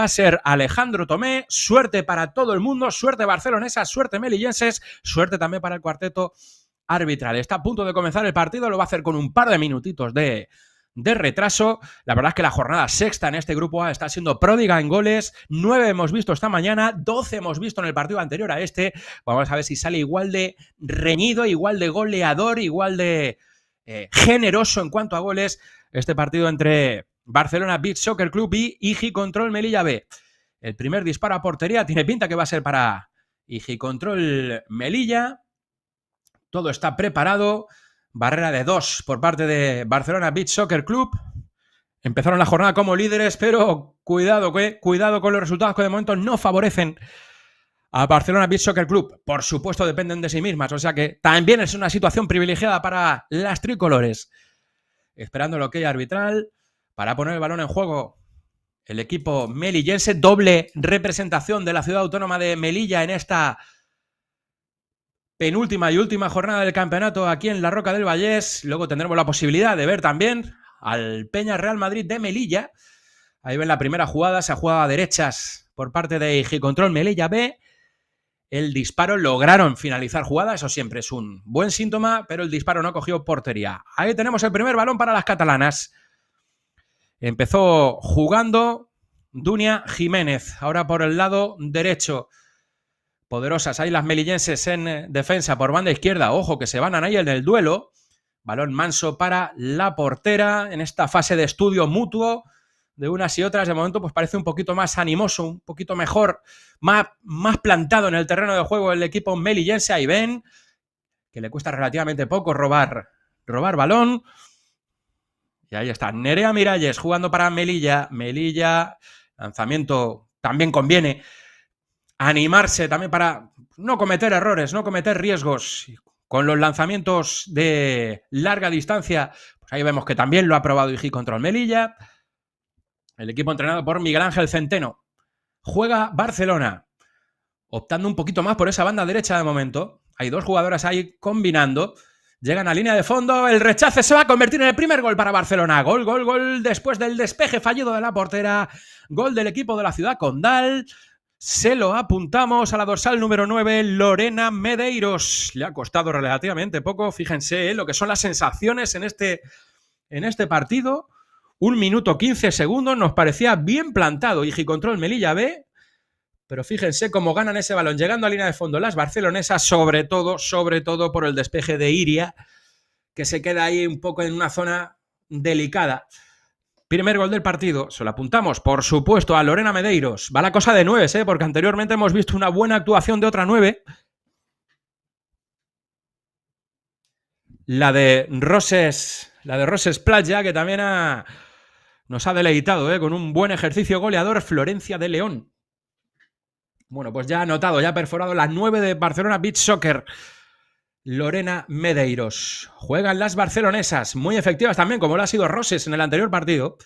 a ser Alejandro Tomé. Suerte para todo el mundo, suerte barcelonesa, suerte melillenses, suerte también para el cuarteto arbitral. Está a punto de comenzar el partido, lo va a hacer con un par de minutitos de retraso. La verdad es que la jornada sexta en este grupo A está siendo pródiga en goles. 9 hemos visto esta mañana, 12 hemos visto en el partido anterior a este. Vamos a ver si sale igual de reñido, igual de goleador, igual de generoso en cuanto a goles este partido entre Barcelona Beach Soccer Club y IGI Control Melilla B. El primer disparo a portería tiene pinta que va a ser para IGI Control Melilla. Todo está preparado. Barrera de 2 por parte de Barcelona Beach Soccer Club. Empezaron la jornada como líderes, pero cuidado con los resultados que de momento no favorecen a Barcelona Beach Soccer Club. Por supuesto dependen de sí mismas, o sea que también es una situación privilegiada para las tricolores. Esperando el ok arbitral para poner el balón en juego el equipo melillense. Doble representación de la ciudad autónoma de Melilla en esta penúltima y última jornada del campeonato aquí en la Roca del Vallés. Luego tendremos la posibilidad de ver también al Peña Real Madrid de Melilla. Ahí ven la primera jugada, se ha jugado a derechas por parte de IGI Control Melilla B. El disparo, lograron finalizar jugada, eso siempre es un buen síntoma, pero el disparo no cogió portería. Ahí tenemos el primer balón para las catalanas. Empezó jugando Dunia Jiménez, ahora por el lado derecho. Poderosas ahí las melillenses en defensa por banda izquierda. Ojo que se van ahí en el duelo. Balón manso para la portera en esta fase de estudio mutuo de unas y otras. De momento pues parece un poquito más animoso, un poquito mejor, más plantado en el terreno de juego el equipo melillense. Ahí ven que le cuesta relativamente poco robar balón. Y ahí está Nerea Miralles jugando para Melilla. Melilla, lanzamiento también conviene animarse también para no cometer errores, no cometer riesgos. Con los lanzamientos de larga distancia, pues ahí vemos que también lo ha probado IGI Control Melilla. El equipo entrenado por Miguel Ángel Centeno. Juega Barcelona, optando un poquito más por esa banda derecha de momento. Hay dos jugadoras ahí combinando. Llegan a línea de fondo, el rechace se va a convertir en el primer gol para Barcelona. Gol después del despeje fallido de la portera. Gol del equipo de la ciudad condal. Se lo apuntamos a la dorsal número 9, Lorena Medeiros. Le ha costado relativamente poco. Fíjense lo que son las sensaciones en este partido. 1 minuto 15 segundos. Nos parecía bien plantado IGI Control Melilla B. Pero fíjense cómo ganan ese balón. Llegando a línea de fondo las barcelonesas, sobre todo por el despeje de Iria, que se queda ahí un poco en una zona delicada. Primer gol del partido, se lo apuntamos, por supuesto, a Lorena Medeiros. Va la cosa de 9, porque anteriormente hemos visto una buena actuación de otra 9. La de Roses Playa, que también nos ha deleitado, con un buen ejercicio goleador, Florencia de León. Bueno, pues ya ha anotado, ya ha perforado la 9 de Barcelona Beach Soccer. Lorena Medeiros. Juegan las barcelonesas, muy efectivas también, como lo ha sido Roses en el anterior partido.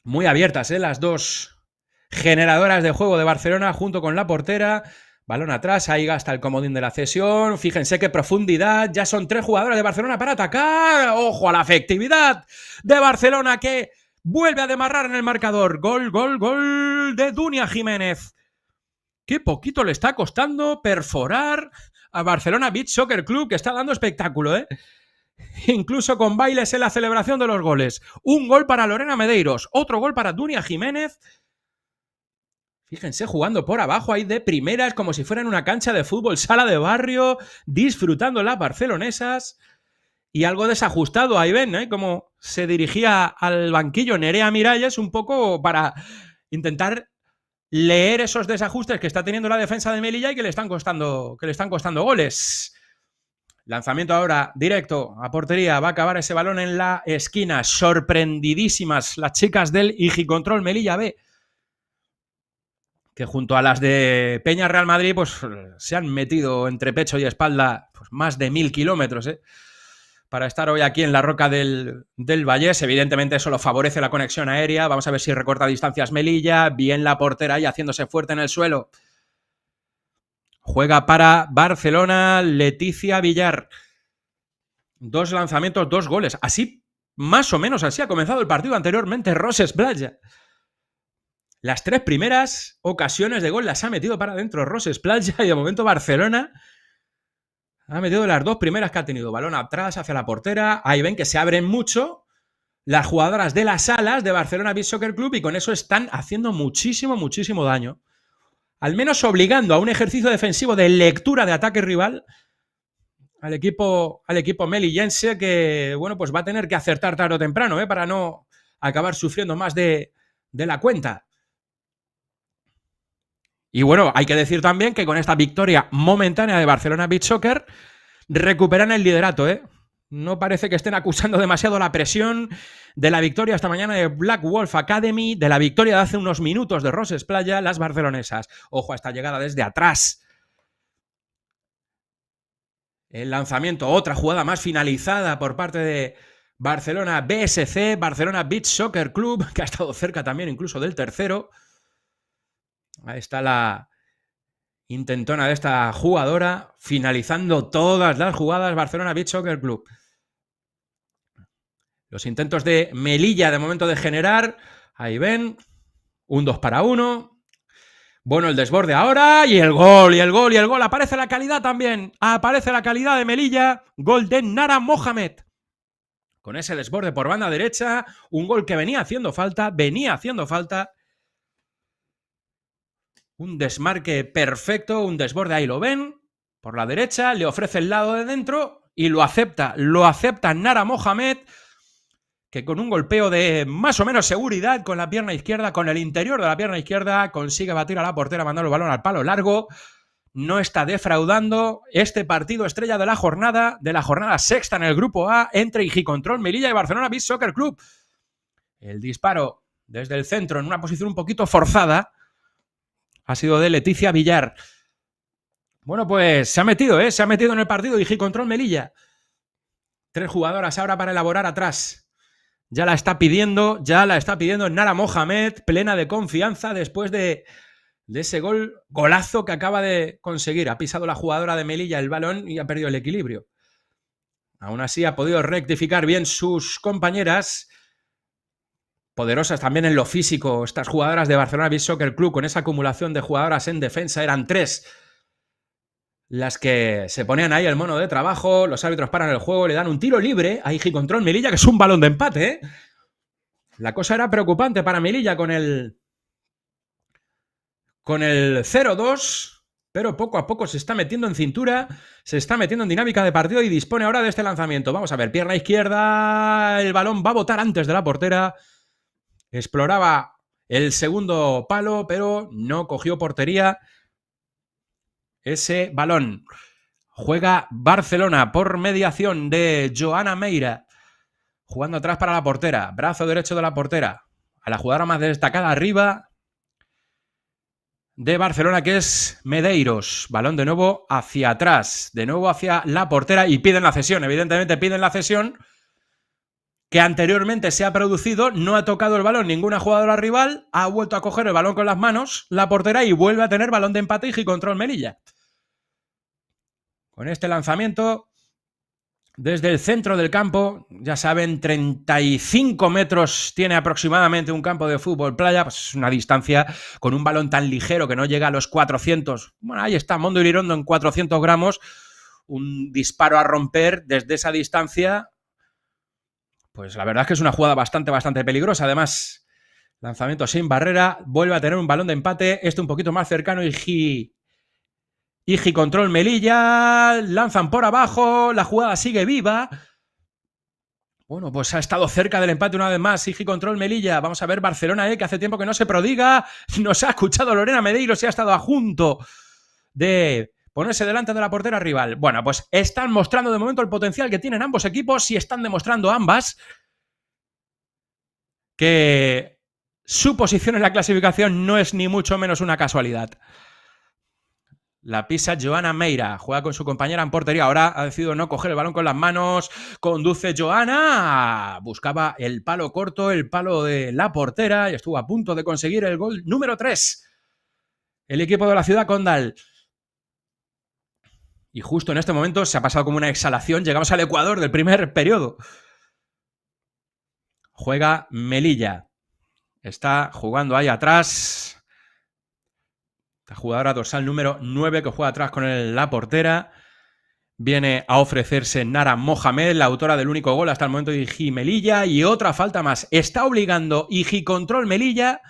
Muy abiertas, las dos generadoras de juego de Barcelona junto con la portera. Balón atrás, ahí gasta el comodín de la cesión. Fíjense qué profundidad. Ya son 3 jugadoras de Barcelona para atacar. ¡Ojo a la efectividad de Barcelona que vuelve a demarrar en el marcador! Gol de Dunia Jiménez. Qué poquito le está costando perforar a Barcelona Beach Soccer Club, que está dando espectáculo, incluso con bailes en la celebración de los goles. Un gol para Lorena Medeiros, otro gol para Dunia Jiménez. Fíjense, jugando por abajo ahí de primeras, como si fuera en una cancha de fútbol, sala de barrio, disfrutando las barcelonesas. Y algo desajustado, ahí ven, como se dirigía al banquillo Nerea Miralles, un poco para intentar leer esos desajustes que está teniendo la defensa de Melilla y que le están costando goles. Lanzamiento ahora directo a portería. Va a acabar ese balón en la esquina. Sorprendidísimas las chicas del IGI Control Melilla B, que junto a las de Peña Real Madrid pues se han metido entre pecho y espalda pues, más de 1000 kilómetros, para estar hoy aquí en la Roca del Vallés. Evidentemente eso lo favorece la conexión aérea. Vamos a ver si recorta distancias Melilla. Bien la portera ahí haciéndose fuerte en el suelo. Juega para Barcelona Leticia Villar. 2 lanzamientos, 2 goles. Así, más o menos así ha comenzado el partido anteriormente Roses Playa. Las 3 primeras ocasiones de gol las ha metido para adentro Roses Playa y de momento Barcelona ha metido las 2 primeras que ha tenido. Balón atrás hacia la portera. Ahí ven que se abren mucho las jugadoras de las alas de Barcelona Beach Soccer Club y con eso están haciendo muchísimo, muchísimo daño. Al menos obligando a un ejercicio defensivo de lectura de ataque rival al equipo melillense que, bueno, pues va a tener que acertar tarde o temprano, para no acabar sufriendo más de la cuenta. Y bueno, hay que decir también que con esta victoria momentánea de Barcelona Beach Soccer recuperan el liderato, No parece que estén acusando demasiado la presión de la victoria esta mañana de Black Wolf Academy, de la victoria de hace unos minutos de Roses Playa, las barcelonesas. Ojo a esta llegada desde atrás. El lanzamiento, otra jugada más finalizada por parte de Barcelona BSC, Barcelona Beach Soccer Club, que ha estado cerca también incluso del tercero. Ahí está la intentona de esta jugadora, finalizando todas las jugadas Barcelona Beach Soccer Club. Los intentos de Melilla de momento de generar, ahí ven, un 2-1. Bueno, el desborde ahora y el gol, aparece la calidad también, aparece la calidad de Melilla, gol de Nara Mohamed. Con ese desborde por banda derecha, un gol que venía haciendo falta, un desmarque perfecto, un desborde, ahí lo ven, por la derecha, le ofrece el lado de dentro y lo acepta Nara Mohamed, que con un golpeo de más o menos seguridad con la pierna izquierda, con el interior de la pierna izquierda, consigue batir a la portera, mandar el balón al palo largo. No está defraudando este partido estrella de la jornada sexta en el grupo A entre Igicontrol, Melilla y Barcelona Beach Soccer Club. El disparo desde el centro en una posición un poquito forzada ha sido de Leticia Villar. Bueno, pues se ha metido en el partido Igicontrol Melilla. 3 jugadoras ahora para elaborar atrás. Ya la está pidiendo Nara Mohamed, plena de confianza después de ese golazo que acaba de conseguir. Ha pisado la jugadora de Melilla el balón y ha perdido el equilibrio. Aún así ha podido rectificar bien sus compañeras. Poderosas también en lo físico. Estas jugadoras de Barcelona Beach Soccer Club, con esa acumulación de jugadoras en defensa, eran 3 las que se ponían ahí el mono de trabajo. Los árbitros paran el juego, le dan un tiro libre a Igicontrol Melilla, que es un balón de empate, La cosa era preocupante para Melilla con el 0-2, pero poco a poco se está metiendo en cintura, se está metiendo en dinámica de partido y dispone ahora de este lanzamiento. Vamos a ver, pierna izquierda, el balón va a botar antes de la portera. Exploraba el segundo palo, pero no cogió portería ese balón. Juega Barcelona por mediación de Joana Meira. Jugando atrás para la portera. Brazo derecho de la portera. A la jugadora más destacada arriba de Barcelona, que es Medeiros. Balón de nuevo hacia atrás. De nuevo hacia la portera y piden la cesión. Evidentemente piden la cesión que anteriormente se ha producido. No ha tocado el balón ninguna jugadora rival. Ha vuelto a coger el balón con las manos la portera y vuelve a tener balón de empate y control Melilla. Con este lanzamiento desde el centro del campo, ya saben, 35 metros tiene aproximadamente un campo de fútbol playa, pues es una distancia con un balón tan ligero que no llega a los 400. Bueno, ahí está Mondo Irirondo en 400 gramos, un disparo a romper desde esa distancia, pues la verdad es que es una jugada bastante peligrosa. Además, lanzamiento sin barrera, vuelve a tener un balón de empate, un poquito más cercano y Igicontrol Melilla, lanzan por abajo, la jugada sigue viva. Bueno, pues ha estado cerca del empate una vez más Igicontrol Melilla. Vamos a ver Barcelona, que hace tiempo que no se prodiga. Nos ha escuchado Lorena Medeiros y ha estado a junto de ponerse delante de la portera rival. Bueno, pues están mostrando de momento el potencial que tienen ambos equipos y están demostrando ambas que su posición en la clasificación no es ni mucho menos una casualidad. La pisa Joana Meira, juega con su compañera en portería, ahora ha decidido no coger el balón con las manos, conduce Joana, buscaba el palo corto, el palo de la portera y estuvo a punto de conseguir el gol número 3. El equipo de la Ciudad Condal. Y justo en este momento se ha pasado como una exhalación, llegamos al ecuador del primer periodo. Juega Melilla. está jugando ahí atrás. La jugadora dorsal número 9 que juega atrás con la portera. Viene a ofrecerse Nara Mohamed, la autora del único gol hasta el momento de Iji Melilla. Y otra falta más. Está obligando Iji Control Melilla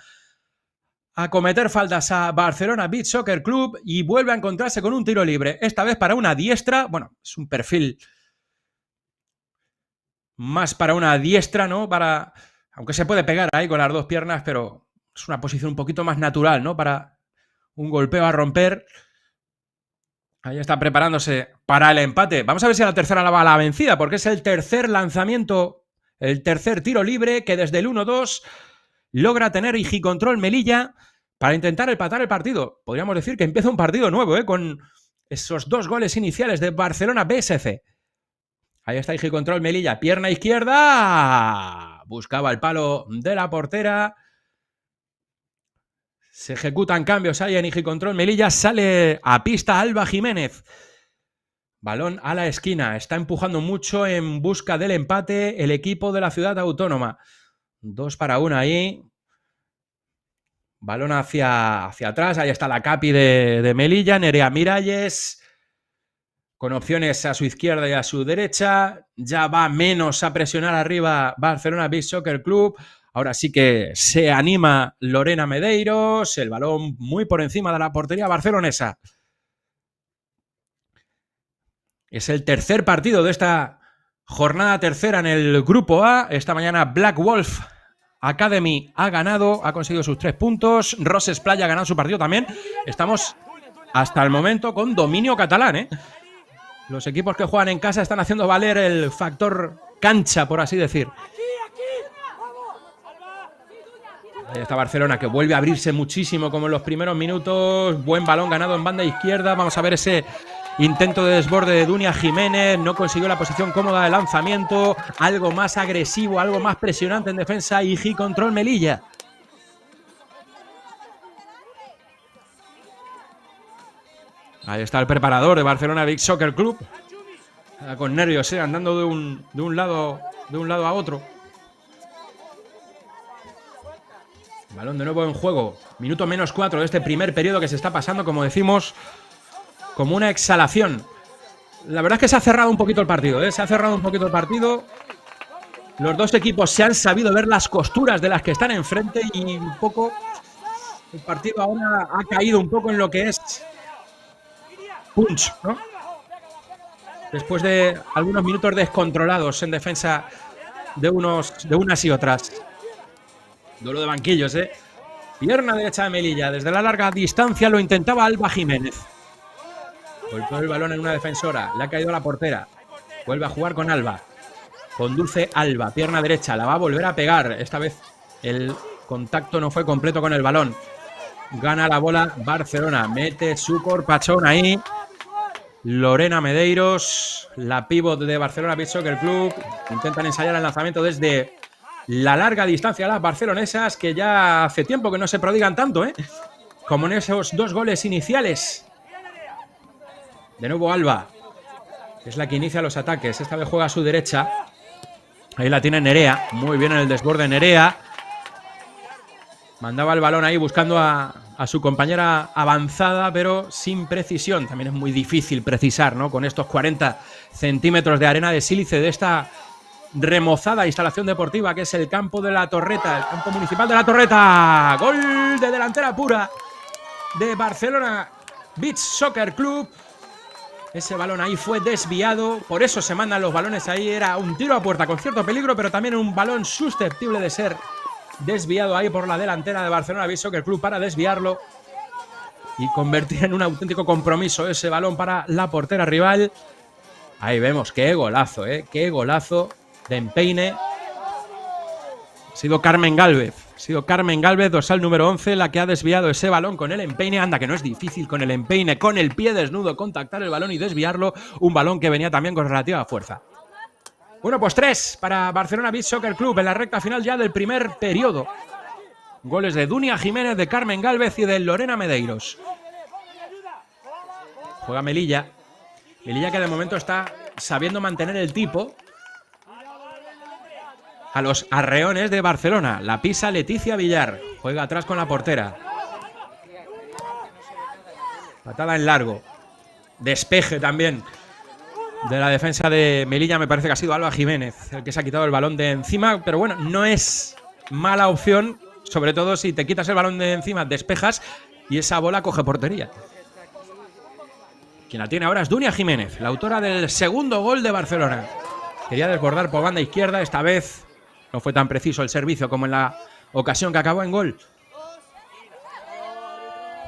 a cometer faltas a Barcelona Beach Soccer Club y vuelve a encontrarse con un tiro libre. Esta vez para una diestra. Bueno, es un perfil más para una diestra, ¿no? Aunque se puede pegar ahí con las dos piernas, pero es una posición un poquito más natural, ¿no? Para un golpeo a romper. Ahí está preparándose para el empate. Vamos a ver si a la tercera la va a la vencida, porque es el tercer lanzamiento, el tercer tiro libre que desde el 1-2 logra tener Iji Control Melilla para intentar empatar el partido. Podríamos decir que empieza un partido nuevo, con esos 2 goles iniciales de Barcelona BSC. Ahí está Iji Control Melilla, pierna izquierda. Buscaba el palo de la portera. Se ejecutan cambios ahí en Iji Control Melilla. Sale a pista Alba Jiménez. Balón a la esquina. Está empujando mucho en busca del empate el equipo de la Ciudad Autónoma. 2-1 ahí. Balón hacia atrás. Ahí está la capi de Melilla. Nerea Miralles. Con opciones a su izquierda y a su derecha. Ya va menos a presionar arriba Barcelona Beach Soccer Club. Ahora sí que se anima Lorena Medeiros. El balón muy por encima de la portería barcelonesa. Es el tercer partido de esta jornada tercera en el Grupo A. Esta mañana Black Wolf Academy ha ganado, ha conseguido sus 3 puntos. Roses Playa ha ganado su partido también. Estamos hasta el momento con dominio catalán, Los equipos que juegan en casa están haciendo valer el factor cancha, por así decir. Ahí está Barcelona, que vuelve a abrirse muchísimo como en los primeros minutos. Buen balón ganado en banda izquierda. Vamos a ver ese intento de desborde de Dunia Jiménez. No consiguió la posición cómoda de lanzamiento. Algo más agresivo, algo más presionante en defensa. Iji Control Melilla. Ahí está el preparador de Barcelona Beach Soccer Club. Con nervios, andando de un lado a otro. Balón de nuevo en juego. Minuto -4 de este primer periodo que se está pasando, como decimos, como una exhalación. La verdad es que se ha cerrado un poquito el partido, Se ha cerrado un poquito el partido. Los dos equipos se han sabido ver las costuras de las que están enfrente y un poco el partido ahora ha caído un poco en lo que es punch, ¿no? Después de algunos minutos descontrolados en defensa de unas y otras. Duelo de banquillos, Pierna derecha de Melilla. Desde la larga distancia lo intentaba Alba Jiménez. Golpeó el balón en una defensora. Le ha caído a la portera. Vuelve a jugar con Alba. Conduce Alba. Pierna derecha. La va a volver a pegar. Esta vez el contacto no fue completo con el balón. Gana la bola Barcelona. Mete su corpachón ahí. Lorena Medeiros, la pívot de Barcelona Beach Soccer Club. Intentan ensayar el lanzamiento desde la larga distancia las barcelonesas, que ya hace tiempo que no se prodigan tanto, como en esos 2 goles iniciales. De nuevo Alba, que es la que inicia los ataques. Esta vez juega a su derecha. Ahí la tiene Nerea. Muy bien en el desborde Nerea. Mandaba el balón ahí buscando a su compañera avanzada, pero sin precisión. También es muy difícil precisar, ¿no? Con estos 40 centímetros de arena de sílice de esta remozada instalación deportiva que es el campo de la Torreta, el campo municipal de la Torreta. Gol de delantera pura de Barcelona Beach Soccer Club. Ese balón ahí fue desviado, por eso se mandan los balones ahí. Era un tiro a puerta con cierto peligro, pero también un balón susceptible de ser desviado ahí por la delantera de Barcelona Beach Soccer Club para desviarlo y convertir en un auténtico compromiso ese balón para la portera rival. Ahí vemos, qué golazo, qué golazo de empeine. Ha sido Carmen Gálvez, dorsal número 11, la que ha desviado ese balón con el empeine. Anda, que no es difícil con el empeine, con el pie desnudo, contactar el balón y desviarlo. Un balón que venía también con relativa fuerza. Bueno, pues 3 para Barcelona Beach Soccer Club en la recta final ya del primer periodo. Goles de Dunia Jiménez, de Carmen Gálvez y de Lorena Medeiros. Juega Melilla. Melilla que de momento está sabiendo mantener el tipo. a los arreones de Barcelona. La pisa Leticia Villar. Juega atrás con la portera. Patada en largo. Despeje también de la defensa de Melilla. Me parece que ha sido Alba Jiménez el que se ha quitado el balón de encima. Pero bueno, no es mala opción. Sobre todo si te quitas el balón de encima, despejas y esa bola coge portería. Quien la tiene ahora es Dunia Jiménez, la autora del segundo gol de Barcelona. Quería desbordar por banda izquierda. Esta vez no fue tan preciso el servicio como en la ocasión que acabó en gol.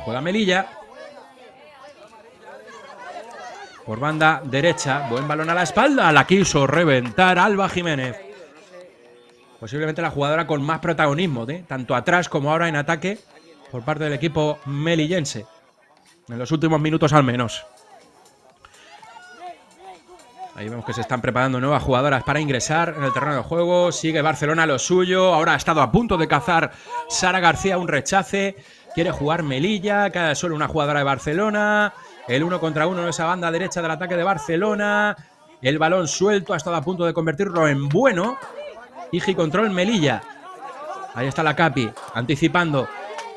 Juega Melilla. Por banda derecha. Buen balón a la espalda. La quiso reventar Alba Jiménez. Posiblemente la jugadora con más protagonismo, tanto atrás como ahora en ataque, por parte del equipo melillense. En los últimos minutos al menos. Ahí vemos que se están preparando nuevas jugadoras para ingresar en el terreno de juego. Sigue Barcelona lo suyo. Ahora ha estado a punto de cazar Sara García un rechace. Quiere jugar Melilla. Cae solo una jugadora de Barcelona. El 1 contra 1 en esa banda derecha del ataque de Barcelona. El balón suelto. Ha estado a punto de convertirlo en bueno. Igi control Melilla. Ahí está la Capi. Anticipando.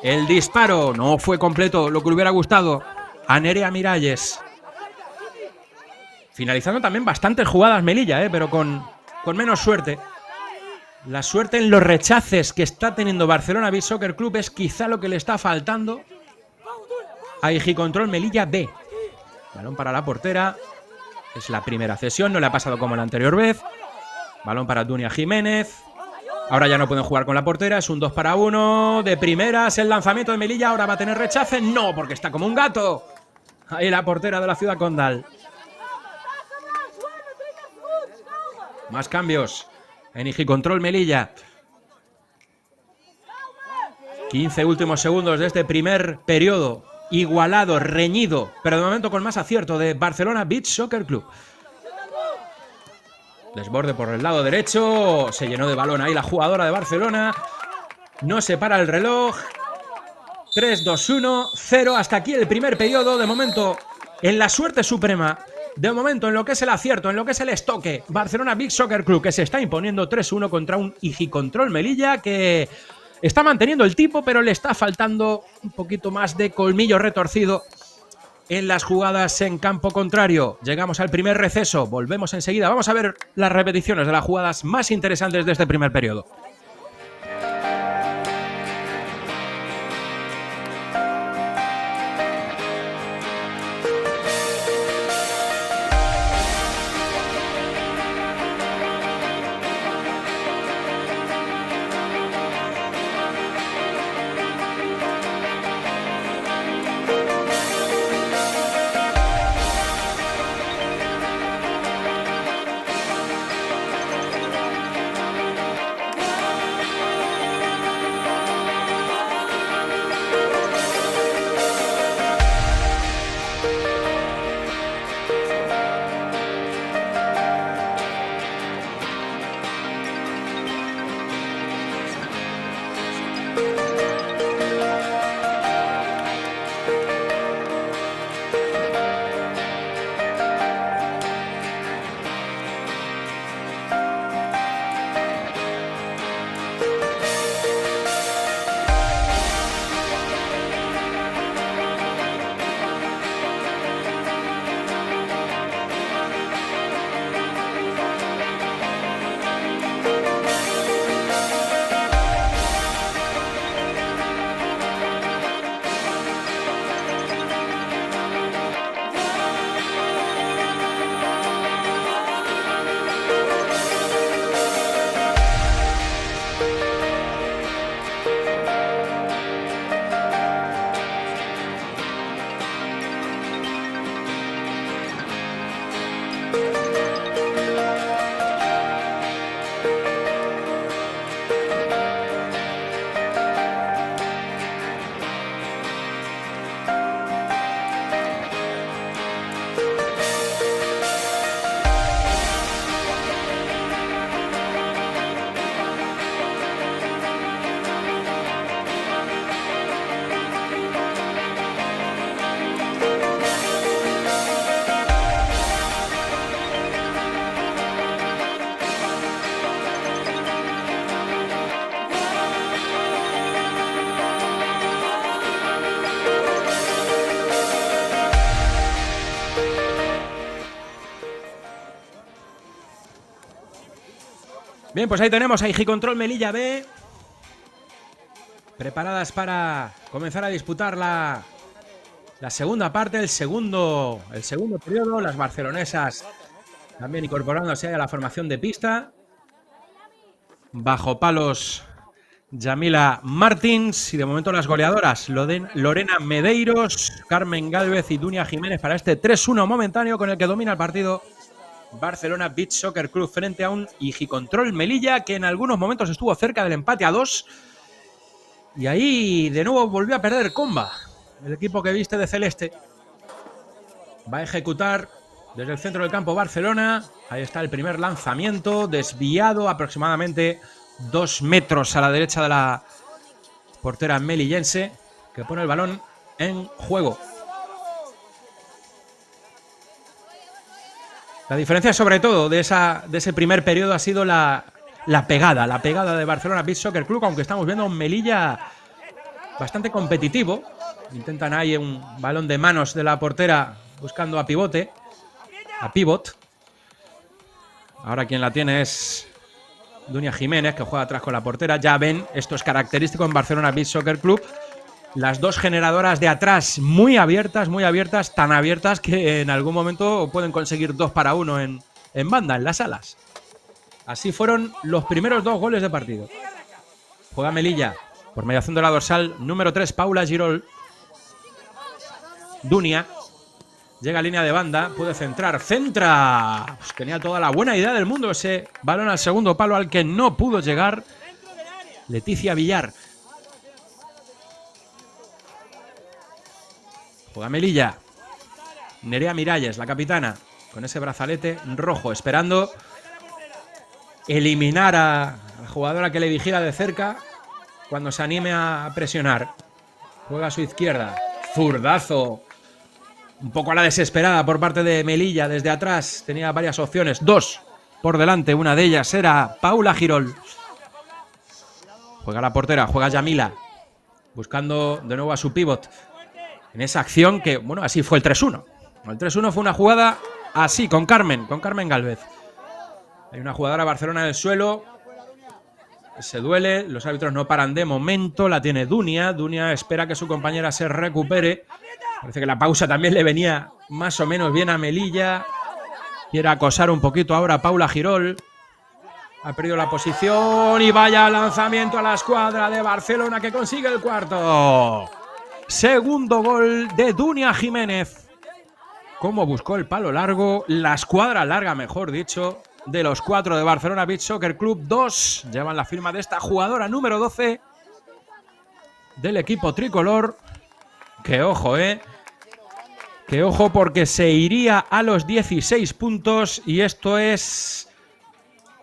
El disparo. No fue completo lo que le hubiera gustado a Nerea Miralles. Finalizando también bastantes jugadas Melilla, pero con menos suerte. La suerte en los rechaces que está teniendo Barcelona Beach Soccer Club es quizá lo que le está faltando a Igi Control Melilla B. Balón para la portera. Es la primera cesión, no le ha pasado como la anterior vez. Balón para Dunia Jiménez. Ahora ya no pueden jugar con la portera, es un 2 para 1. De primeras el lanzamiento de Melilla, ahora va a tener rechace. No, porque está como un gato. Ahí la portera de la Ciudad Condal. Más cambios en Igi Control Melilla. 15 últimos segundos de este primer periodo. Igualado, reñido, pero de momento con más acierto de Barcelona Beach Soccer Club. Desborde por el lado derecho. Se llenó de balón ahí la jugadora de Barcelona. No se para el reloj. 3, 2, 1, 0. Hasta aquí el primer periodo. De momento, en la suerte suprema. De momento, en lo que es el acierto, en lo que es el estoque. Barcelona Beach Soccer Club, que se está imponiendo 3-1 contra un Igi Control Melilla, que está manteniendo el tipo, pero le está faltando un poquito más de colmillo retorcido en las jugadas en campo contrario. Llegamos al primer receso, volvemos enseguida. Vamos a ver las repeticiones de las jugadas más interesantes de este primer periodo. Bien, pues ahí tenemos a Igicontrol Melilla B. Preparadas para comenzar a disputar la segunda parte, el segundo periodo. Las barcelonesas también incorporándose a la formación de pista. Bajo palos Yamila Martins y de momento las goleadoras Lorena Medeiros, Carmen Gálvez y Dunia Jiménez para este 3-1 momentáneo con el que domina el partido Barcelona Beach Soccer Club frente a un Igicontrol Melilla que en algunos momentos estuvo cerca del empate a 2 y ahí de nuevo volvió a perder comba. El equipo que viste de celeste va a ejecutar desde el centro del campo Barcelona. Ahí está el primer lanzamiento, desviado aproximadamente 2 metros a la derecha de la portera melillense, que pone el balón en juego. La diferencia sobre todo de ese primer periodo ha sido la pegada de Barcelona Beach Soccer Club, aunque estamos viendo un Melilla bastante competitivo. Intentan ahí un balón de manos de la portera buscando a pivot. Ahora quien la tiene es Dunia Jiménez, que juega atrás con la portera. Ya ven, esto es característico en Barcelona Beach Soccer Club. Las dos generadoras de atrás muy abiertas, tan abiertas que en algún momento pueden conseguir 2 para 1 en banda, en las alas. Así fueron los primeros 2 goles de partido. Juega Melilla por mediación de la dorsal número 3, Paula Girol. Dunia llega a línea de banda, puede centrar, centra. Pues tenía toda la buena idea del mundo ese balón al segundo palo al que no pudo llegar Leticia Villar. Juega Melilla. Nerea Miralles, la capitana, con ese brazalete rojo, esperando eliminar a la jugadora que le vigila de cerca cuando se anime a presionar. Juega a su izquierda. Zurdazo. Un poco a la desesperada por parte de Melilla desde atrás. Tenía varias opciones. 2 por delante. Una de ellas era Paula Girol. Juega la portera. Juega Yamila. Buscando de nuevo a su pívot. En esa acción que, bueno, así fue el 3-1. El 3-1 fue una jugada así, con Carmen Gálvez. Hay una jugadora Barcelona en el suelo. Se duele. Los árbitros no paran de momento. La tiene Dunia. Dunia espera que su compañera se recupere. Parece que la pausa también le venía más o menos bien a Melilla. Quiere acosar un poquito ahora a Paula Girol. Ha perdido la posición y vaya lanzamiento a la escuadra de Barcelona que consigue el cuarto. Segundo gol de Dunia Jiménez. Cómo buscó el palo largo, la escuadra larga, mejor dicho, de los 4 de Barcelona Beach Soccer Club. 2 llevan la firma de esta jugadora número 12 del equipo tricolor. Que ojo, que ojo, porque se iría a los 16 puntos y esto es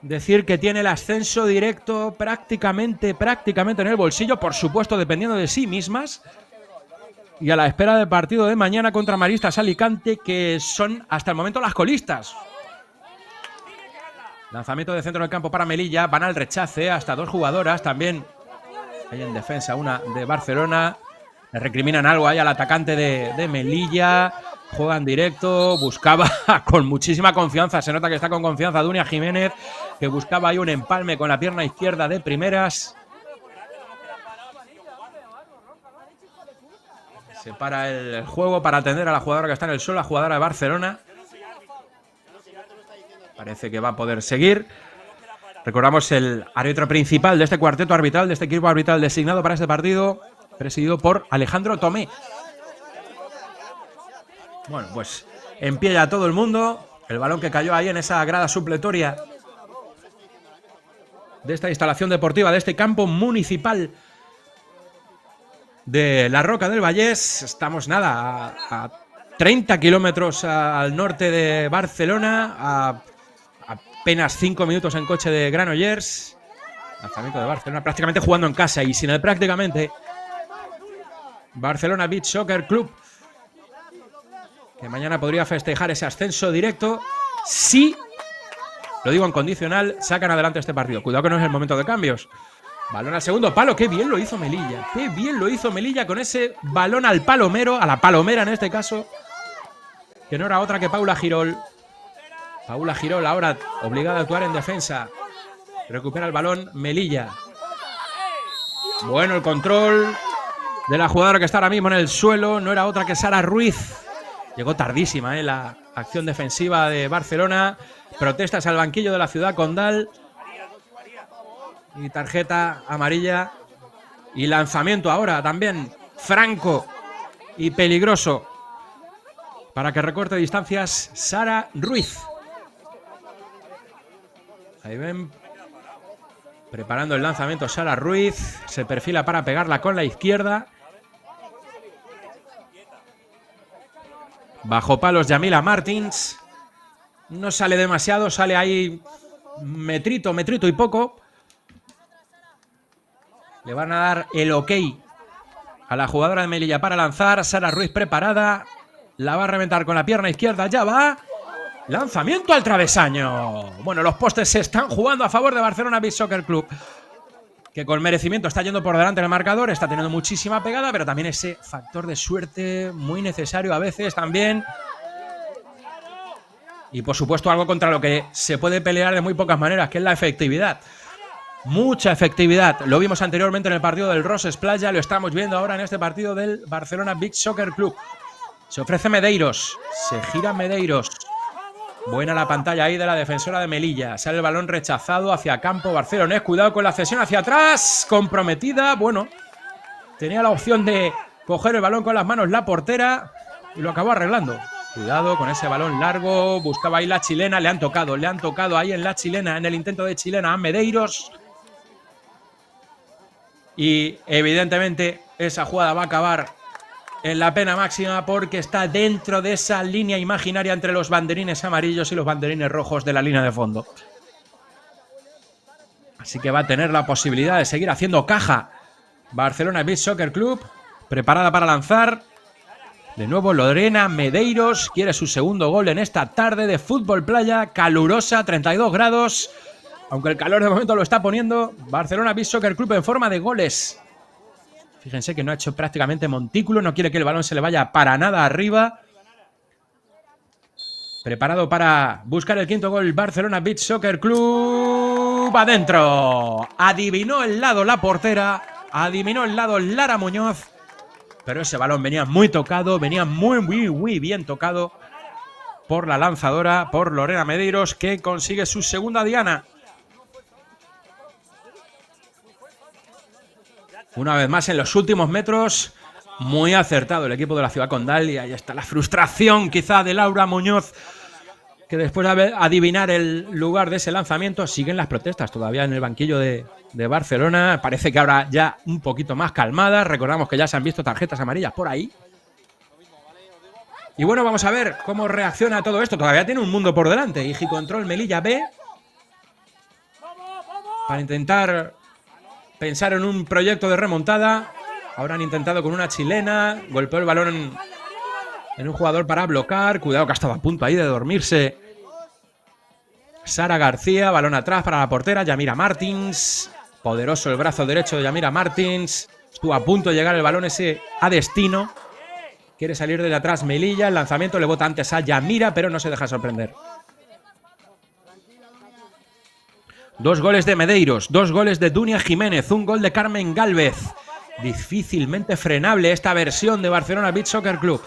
decir que tiene el ascenso directo prácticamente en el bolsillo, por supuesto dependiendo de sí mismas. Y a la espera del partido de mañana contra Maristas Alicante, que son hasta el momento las colistas. Lanzamiento de centro del campo para Melilla. Van al rechace hasta 2 jugadoras. También hay en defensa una de Barcelona. Le recriminan algo ahí al atacante de Melilla. Juegan directo. Buscaba con muchísima confianza. Se nota que está con confianza Dunia Jiménez, que buscaba ahí un empalme con la pierna izquierda de primeras. Se para el juego para atender a la jugadora que está en el suelo, la jugadora de Barcelona. Parece que va a poder seguir. Recordamos el árbitro principal de este cuarteto arbitral, de este equipo arbitral designado para este partido, presidido por Alejandro Tomé. Bueno, pues en pie ya todo el mundo. El balón que cayó ahí en esa grada supletoria de esta instalación deportiva, de este campo municipal de la Roca del Vallés. Estamos nada a 30 kilómetros al norte de Barcelona, a apenas 5 minutos en coche de Granollers. Lanzamiento de Barcelona, prácticamente jugando en casa y sin el prácticamente. Barcelona Beach Soccer Club, que mañana podría festejar ese ascenso directo si, lo digo en condicional, sacan adelante este partido. Cuidado que no es el momento de cambios. Balón al segundo palo, qué bien lo hizo Melilla. Qué bien lo hizo Melilla con ese balón al palomero, a la palomera en este caso, que no era otra que Paula Girol. Paula Girol ahora obligada a actuar en defensa. Recupera el balón Melilla. Bueno el control de la jugadora que está ahora mismo en el suelo. No era otra que Sara Ruiz. Llegó tardísima la acción defensiva de Barcelona. Protestas al banquillo de la Ciudad Condal. Y tarjeta amarilla. Y lanzamiento ahora también franco y peligroso para que recorte distancias Sara Ruiz. Ahí ven, preparando el lanzamiento Sara Ruiz. Se perfila para pegarla con la izquierda. Bajo palos Yamila Martins. No sale demasiado, sale ahí metrito y poco. Le van a dar el ok a la jugadora de Melilla para lanzar. Sara Ruiz preparada. La va a reventar con la pierna izquierda. Ya va. Lanzamiento al travesaño. Bueno, los postes se están jugando a favor de Barcelona Beach Soccer Club, que con merecimiento está yendo por delante en el marcador. Está teniendo muchísima pegada, pero también ese factor de suerte muy necesario a veces también. Y por supuesto algo contra lo que se puede pelear de muy pocas maneras, que es la efectividad. Mucha efectividad. Lo vimos anteriormente en el partido del Roses Playa. Lo estamos viendo ahora en este partido del Barcelona Beach Soccer Club. Se ofrece Medeiros. Se gira Medeiros. Buena la pantalla ahí de la defensora de Melilla. Sale el balón rechazado hacia campo barcelonés. Cuidado con la cesión hacia atrás. Comprometida. Bueno, tenía la opción de coger el balón con las manos la portera y lo acabó arreglando. Cuidado con ese balón largo. Buscaba ahí la chilena. Le han tocado ahí en la chilena, en el intento de chilena a Medeiros. Y evidentemente esa jugada va a acabar en la pena máxima porque está dentro de esa línea imaginaria entre los banderines amarillos y los banderines rojos de la línea de fondo. Así que va a tener la posibilidad de seguir haciendo caja Barcelona Beach Soccer Club, preparada para lanzar. De nuevo Lorena Medeiros quiere su segundo gol en esta tarde de fútbol playa calurosa, 32 grados. Aunque el calor de momento lo está poniendo Barcelona Beach Soccer Club en forma de goles. Fíjense que no ha hecho prácticamente montículo, no quiere que el balón se le vaya para nada arriba. Preparado para buscar el quinto gol Barcelona Beach Soccer Club. Adentro. Adivinó el lado la portera, adivinó el lado Lara Muñoz. Pero ese balón venía muy tocado, venía muy bien tocado por la lanzadora, por Lorena Medeiros, que consigue su segunda diana. Una vez más en los últimos metros, muy acertado el equipo de la Ciudad Condal. Y ahí está la frustración quizá de Laura Muñoz, que después de adivinar el lugar de ese lanzamiento, siguen las protestas todavía en el banquillo de Barcelona. Parece que ahora ya un poquito más calmadas. Recordamos que ya se han visto tarjetas amarillas por ahí. Y bueno, vamos a ver cómo reacciona a todo esto. Todavía tiene un mundo por delante. Igi Control Melilla B. Para intentar pensar en un proyecto de remontada. Ahora han intentado con una chilena. Golpeó el balón en un jugador para bloquear. Cuidado que estaba a punto ahí de dormirse Sara García. Balón atrás para la portera Yamira Martins. Poderoso el brazo derecho de Yamira Martins. Estuvo a punto de llegar el balón ese a destino. Quiere salir de atrás Melilla. El lanzamiento le bota antes a Yamira, pero no se deja sorprender. 2 goles de Medeiros, 2 goles de Dunia Jiménez, 1 gol de Carmen Gálvez. Difícilmente frenable esta versión de Barcelona Beach Soccer Club.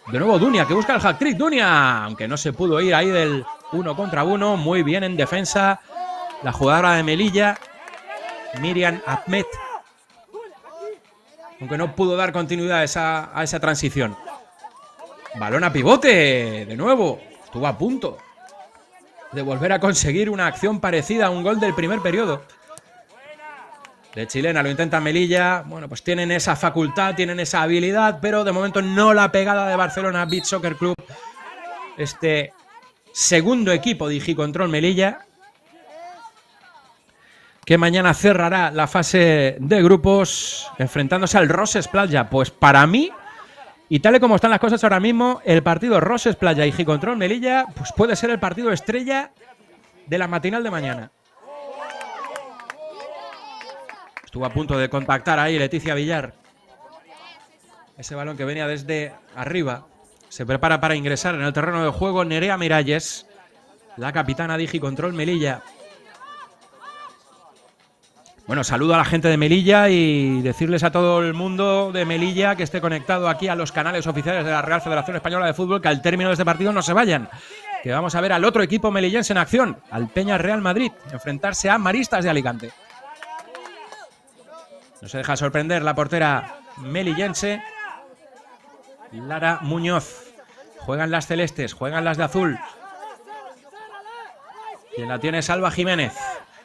De nuevo Dunia, que busca el hat-trick. Dunia, aunque no se pudo ir ahí del 1 contra 1. Muy bien en defensa la jugadora de Melilla, Miriam Ahmed. Aunque no pudo dar continuidad a esa transición. Balón a pivote, de nuevo. Estuvo a punto de volver a conseguir una acción parecida a un gol del primer periodo. De chilena lo intenta Melilla. Bueno, pues tienen esa facultad, tienen esa habilidad, pero de momento no la pegada de Barcelona Beach Soccer Club. Este segundo equipo de Igi Control Melilla, que mañana cerrará la fase de grupos enfrentándose al Roses Playa. Pues para mí, y tal y como están las cosas ahora mismo, el partido Roses Playa y Igi Control Melilla pues puede ser el partido estrella de la matinal de mañana. Estuvo a punto de contactar ahí Leticia Villar. Ese balón que venía desde arriba. Se prepara para ingresar en el terreno de juego Nerea Miralles, la capitana de Igi Control Melilla. Bueno, saludo a la gente de Melilla y decirles a todo el mundo de Melilla que esté conectado aquí a los canales oficiales de la Real Federación Española de Fútbol, que al término de este partido no se vayan, que vamos a ver al otro equipo melillense en acción, al Peña Real Madrid, enfrentarse a Maristas de Alicante. No se deja sorprender la portera melillense, Lara Muñoz. Juegan las celestes, juegan las de azul. Quien la tiene es Alba Jiménez.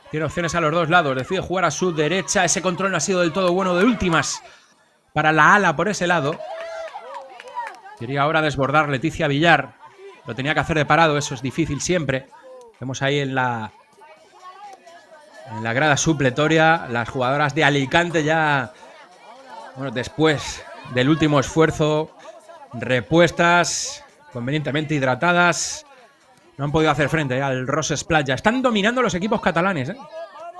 Tiene opciones a los dos lados, decide jugar a su derecha. Ese control no ha sido del todo bueno, de últimas para la ala por ese lado. Quería ahora desbordar Leticia Villar. Lo tenía que hacer de parado, eso es difícil siempre. Vemos ahí en la grada supletoria las jugadoras de Alicante ya, bueno, después del último esfuerzo, repuestas, convenientemente hidratadas. No han podido hacer frente al Roses Playa. Están dominando los equipos catalanes, ¿eh?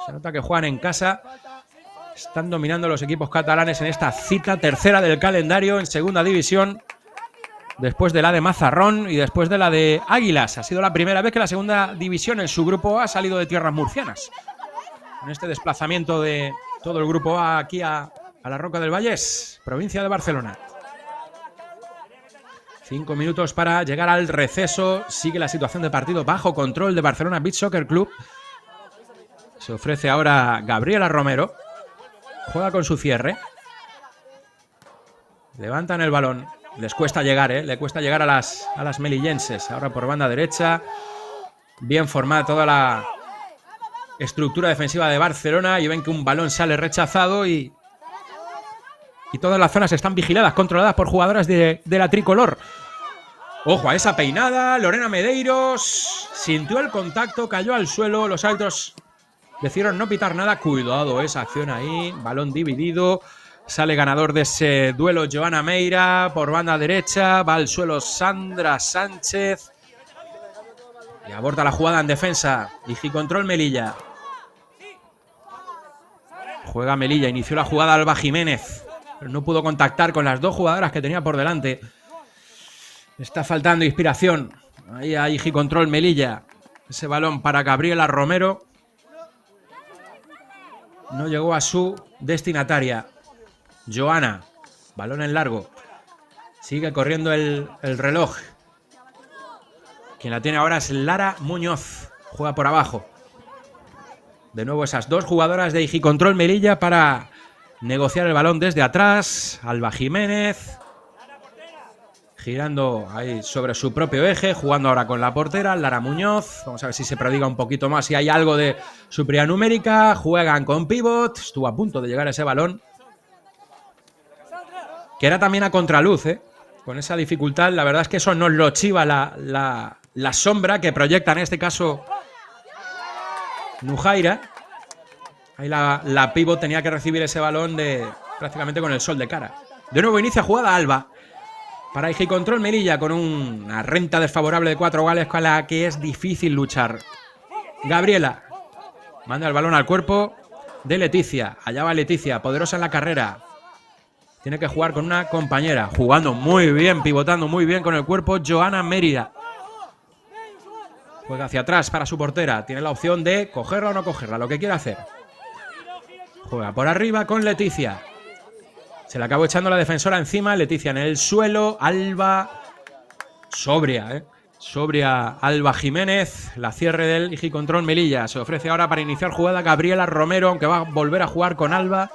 Se nota que juegan en casa. Están dominando los equipos catalanes en esta cita tercera del calendario en segunda división. Después de la de Mazarrón y después de la de Águilas. Ha sido la primera vez que la segunda división en su grupo A ha salido de tierras murcianas. En este desplazamiento de todo el grupo A aquí a la Roca del Vallès, provincia de Barcelona. 5 minutos para llegar al receso. Sigue la situación de partido bajo control de Barcelona Beach Soccer Club. Se ofrece ahora Gabriela Romero. Juega con su cierre. Levantan el balón. Les cuesta llegar, le cuesta llegar a las melillenses. Ahora por banda derecha. Bien formada toda la estructura defensiva de Barcelona. Y ven que un balón sale rechazado y todas las zonas están vigiladas, controladas por jugadoras de la tricolor. Ojo a esa peinada. Lorena Medeiros sintió el contacto, cayó al suelo. Los árbitros decidieron no pitar nada. Cuidado esa acción ahí. Balón dividido. Sale ganador de ese duelo Joana Meira por banda derecha. Va al suelo Sandra Sánchez. Y aborta la jugada en defensa. Igicontrol Melilla. Juega Melilla. Inició la jugada Alba Jiménez. Pero no pudo contactar con las dos jugadoras que tenía por delante. Está faltando inspiración. Ahí hay Igicontrol Melilla. Ese balón para Gabriela Romero. No llegó a su destinataria. Joana. Balón en largo. Sigue corriendo el reloj. Quien la tiene ahora es Lara Muñoz. Juega por abajo. De nuevo esas dos jugadoras de Igicontrol Melilla para negociar el balón desde atrás. Alba Jiménez. Girando ahí sobre su propio eje, jugando ahora con la portera, Lara Muñoz. Vamos a ver si se prodiga un poquito más, si hay algo de superioridad numérica. Juegan con pivot. Estuvo a punto de llegar ese balón. Que era también a contraluz, con esa dificultad. La verdad es que eso nos lo chiva la sombra que proyecta en este caso Nujaira. Ahí la pivot tenía que recibir ese balón prácticamente con el sol de cara. De nuevo inicia jugada Alba. Para Igicontrol Melilla con una renta desfavorable de 4 goles con la que es difícil luchar. Gabriela manda el balón al cuerpo de Leticia. Allá va Leticia, poderosa en la carrera. Tiene que jugar con una compañera. Jugando muy bien, pivotando muy bien con el cuerpo Joana Mérida. Juega hacia atrás para su portera. Tiene la opción de cogerla o no cogerla, lo que quiera hacer. Juega por arriba con Leticia. Se le acabó echando la defensora encima. Leticia en el suelo. Alba. Sobria, Sobria Alba Jiménez. La cierre del Igicontrol Melilla. Se ofrece ahora para iniciar jugada Gabriela Romero, aunque va a volver a jugar con Alba.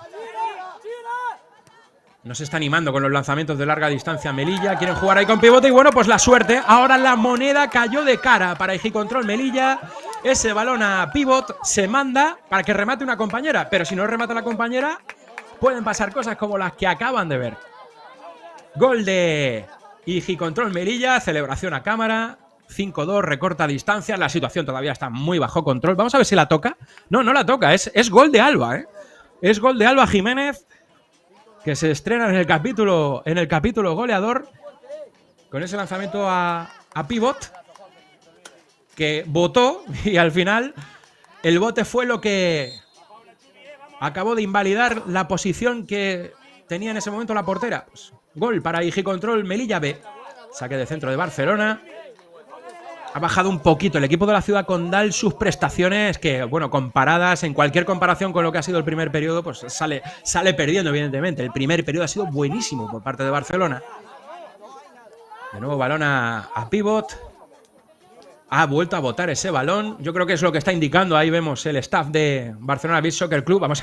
No se está animando con los lanzamientos de larga distancia Melilla. Quieren jugar ahí con pivote y bueno, pues la suerte. Ahora la moneda cayó de cara para Igicontrol Melilla. Ese balón a pivot se manda para que remate una compañera. Pero si no remata la compañera, pueden pasar cosas como las que acaban de ver. Gol de Igicontrol Melilla. Celebración a cámara. 5-2, recorta distancia. La situación todavía está muy bajo control. Vamos a ver si la toca. No, no la toca. Es gol de Alba, Es gol de Alba Jiménez, que se estrena en el capítulo goleador con ese lanzamiento a pivot que botó y al final el bote fue lo que acabó de invalidar la posición que tenía en ese momento la portera. Pues, gol para Igicontrol Melilla B. Saque de centro de Barcelona. ha bajado un poquito el equipo de la Ciudad Condal sus prestaciones que, bueno, comparadas, en cualquier comparación con lo que ha sido el primer periodo, pues sale perdiendo, evidentemente. El primer periodo ha sido buenísimo por parte de Barcelona. De nuevo balón a pivot. Ha vuelto a botar ese balón. Yo creo que es lo que está indicando. Ahí vemos el staff de Barcelona Beach Soccer Club. Vamos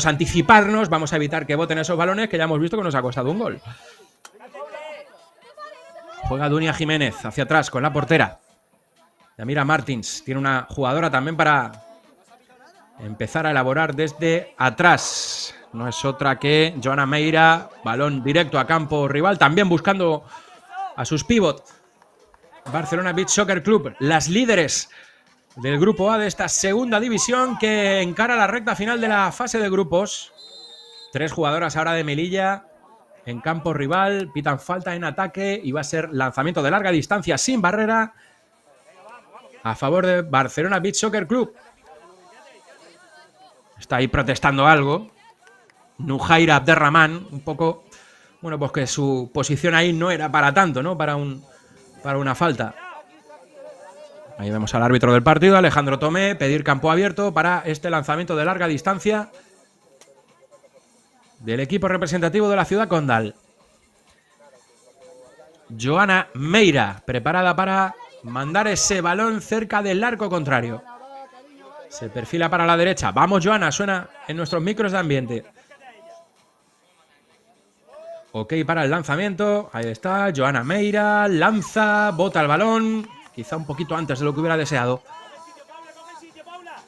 a anticiparnos, vamos a evitar que boten esos balones que ya hemos visto que nos ha costado un gol. Juega Dunia Jiménez hacia atrás con la portera. Yamira Martins tiene una jugadora también para empezar a elaborar desde atrás. No es otra que Joana Meira. Balón directo a campo rival. También buscando a sus pívot. Barcelona Beach Soccer Club, las líderes del grupo A de esta segunda división que encara la recta final de la fase de grupos. 3 jugadoras ahora de Melilla en campo rival, pitan falta en ataque y va a ser lanzamiento de larga distancia sin barrera a favor de Barcelona Beach Soccer Club. Está ahí protestando algo Nujaira Abderrahman, un poco, bueno, pues que su posición ahí no era para tanto, ¿no? Para una falta. Ahí vemos al árbitro del partido, Alejandro Tomé, pedir campo abierto para este lanzamiento de larga distancia del equipo representativo de la Ciudad Condal. Joana Meira, preparada para mandar ese balón cerca del arco contrario. Se perfila para la derecha. Vamos, Joana, suena en nuestros micros de ambiente. Ok para el lanzamiento. Ahí está, Joana Meira, lanza, bota el balón. Quizá un poquito antes de lo que hubiera deseado.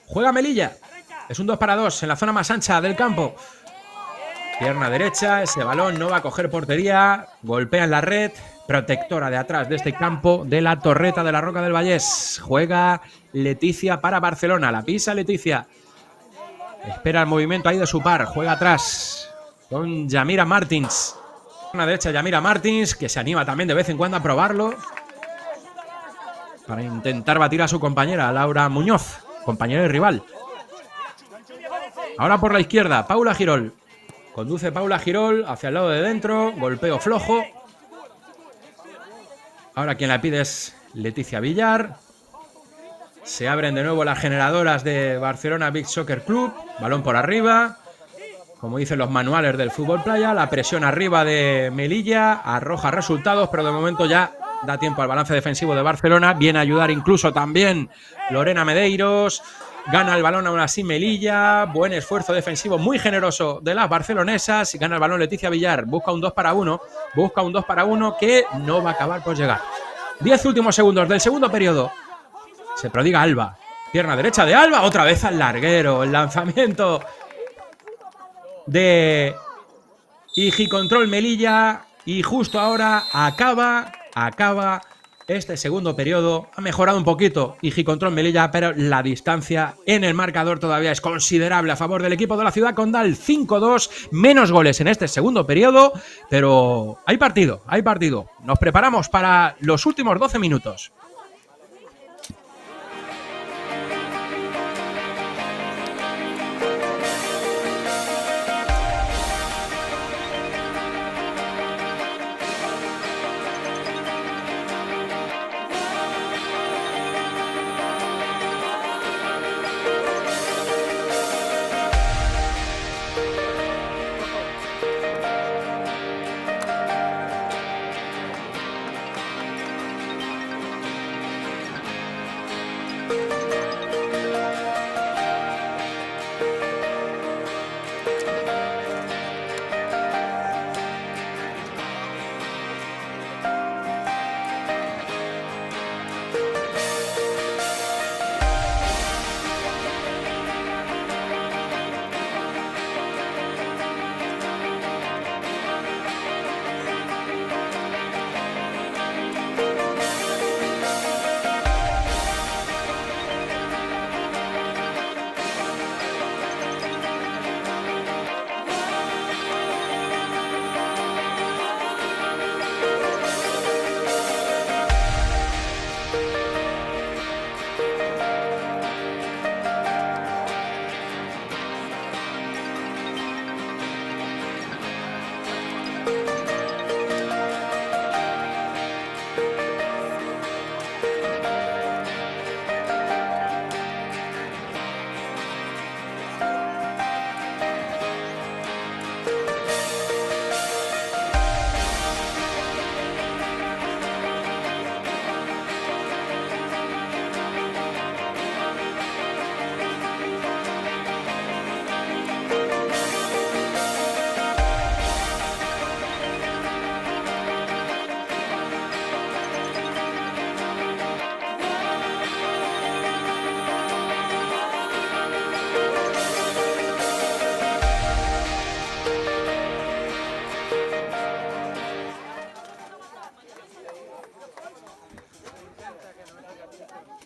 Juega Melilla. Es un 2 para 2 en la zona más ancha del campo. Pierna derecha, ese balón no va a coger portería. Golpea en la red. Protectora de atrás de este campo de la Torreta de la Roca del Vallés. Juega Leticia para Barcelona. La pisa Leticia. Espera el movimiento ahí de su par. Juega atrás con Yamira Martins. Una derecha Yamira Martins, que se anima también de vez en cuando a probarlo para intentar batir a su compañera Laura Muñoz, compañera y rival. Ahora por la izquierda, Paula Girol. Conduce Paula Girol hacia el lado de dentro. Golpeo flojo. Ahora quien la pide es Leticia Villar. Se abren de nuevo las generadoras de Barcelona Beach Soccer Club. Balón por arriba. Como dicen los manuales del fútbol playa, la presión arriba de Melilla arroja resultados, pero de momento ya da tiempo al balance defensivo de Barcelona. Viene a ayudar incluso también Lorena Medeiros. Gana el balón aún así Melilla. Buen esfuerzo defensivo muy generoso de las barcelonesas. Gana el balón Leticia Villar. Busca un 2 para 1. Busca un 2 para 1 que no va a acabar por llegar. 10 últimos segundos del segundo periodo. Se prodiga Alba. Pierna derecha de Alba. Otra vez al larguero. El lanzamiento de Igicontrol Melilla. Y justo ahora acaba este segundo periodo. Ha mejorado un poquito Igicontrol Melilla, pero la distancia en el marcador todavía es considerable a favor del equipo de la Ciudad Condal. 5-2, menos goles en este segundo periodo, pero hay partido. Nos preparamos para los últimos 12 minutos.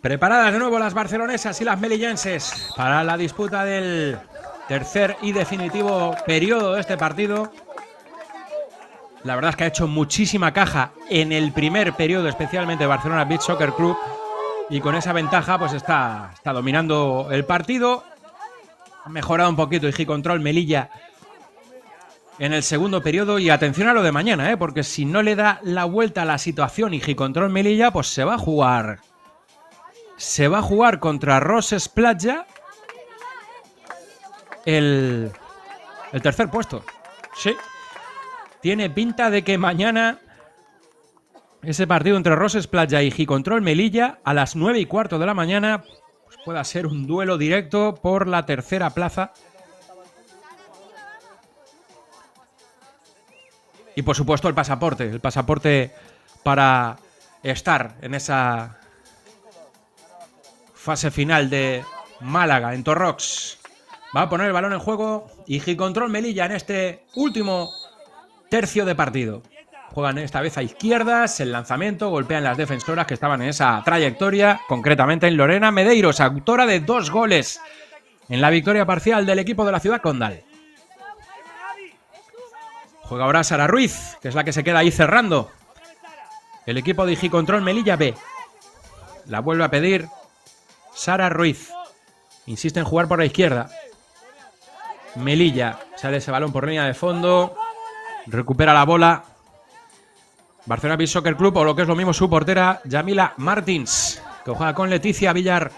Preparadas de nuevo las barcelonesas y las melillenses para la disputa del tercer y definitivo periodo de este partido. La verdad es que ha hecho muchísima caja en el primer periodo, especialmente Barcelona Beach Soccer Club, y con esa ventaja pues está dominando el partido. Ha mejorado un poquito Igicontrol Melilla en el segundo periodo, y atención a lo de mañana, porque si no le da la vuelta a la situación Igicontrol Melilla, pues se va a jugar contra Roses Platja el tercer puesto. Sí. Tiene pinta de que mañana ese partido entre Roses Platja y Igicontrol Melilla a las 9:15 de la mañana pues pueda ser un duelo directo por la tercera plaza. Y por supuesto el pasaporte para estar en esa fase final de Málaga en Torrox. Va a poner el balón en juego Igicontrol Melilla en este último tercio de partido. Juegan esta vez a izquierdas, el lanzamiento, golpean las defensoras que estaban en esa trayectoria, concretamente en Lorena Medeiros, autora de 2 goles en la victoria parcial del equipo de la ciudad condal. Juega ahora Sara Ruiz, que es la que se queda ahí cerrando. El equipo de Igicontrol Melilla B. La vuelve a pedir Sara Ruiz. Insiste en jugar por la izquierda. Melilla sale ese balón por línea de fondo. Recupera la bola Barcelona Beach Soccer Club, o lo que es lo mismo su portera Yamila Martins, que juega con Leticia Villar.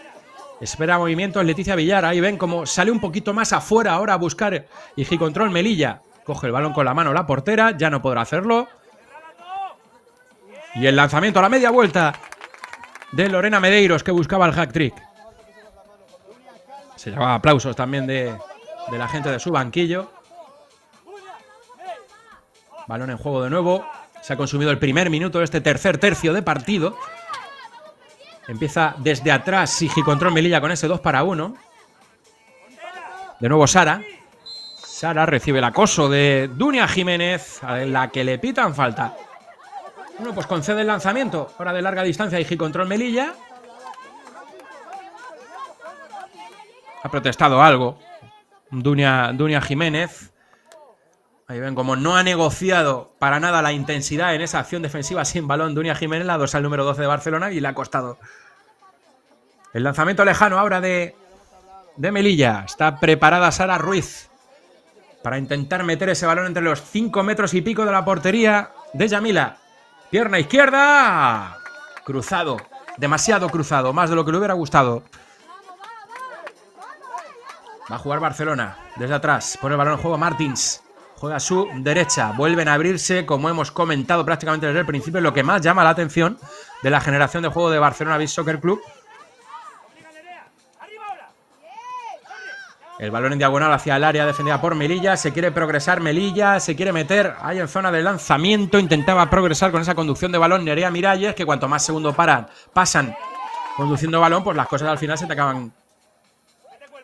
Espera movimientos Leticia Villar. Ahí ven cómo sale un poquito más afuera ahora a buscar Igicontrol Melilla. Coge el balón con la mano la portera, ya no podrá hacerlo. Y el lanzamiento a la media vuelta de Lorena Medeiros, que buscaba el hat-trick. Se llevaba aplausos también de la gente de su banquillo. Balón en juego de nuevo. Se ha consumido el primer minuto de este tercer tercio de partido. Empieza desde atrás Igicontrol Melilla con ese 2-1. De nuevo Sara. Sara recibe el acoso de Dunia Jiménez, a la que le pitan falta. Bueno, pues concede el lanzamiento ahora de larga distancia a Igicontrol Melilla. Ha protestado algo Dunia Jiménez. Ahí ven como no ha negociado para nada la intensidad en esa acción defensiva sin balón Dunia Jiménez, la dorsal número 12 de Barcelona, y le ha costado. El lanzamiento lejano ahora de Melilla. Está preparada Sara Ruiz para intentar meter ese balón entre los 5 metros y pico de la portería de Yamila. Pierna izquierda. Cruzado. Demasiado cruzado. Más de lo que le hubiera gustado. Va a jugar Barcelona. Desde atrás. Pone el balón en juego Martins. Juega a su derecha. Vuelven a abrirse, como hemos comentado prácticamente desde el principio, lo que más llama la atención de la generación de juego de Barcelona Beach Soccer Club. El balón en diagonal hacia el área defendida por Melilla. Se quiere progresar Melilla. Se quiere meter ahí en zona de lanzamiento. Intentaba progresar con esa conducción de balón Nerea Miralles, que cuanto más segundos pasan conduciendo balón, pues las cosas al final se te acaban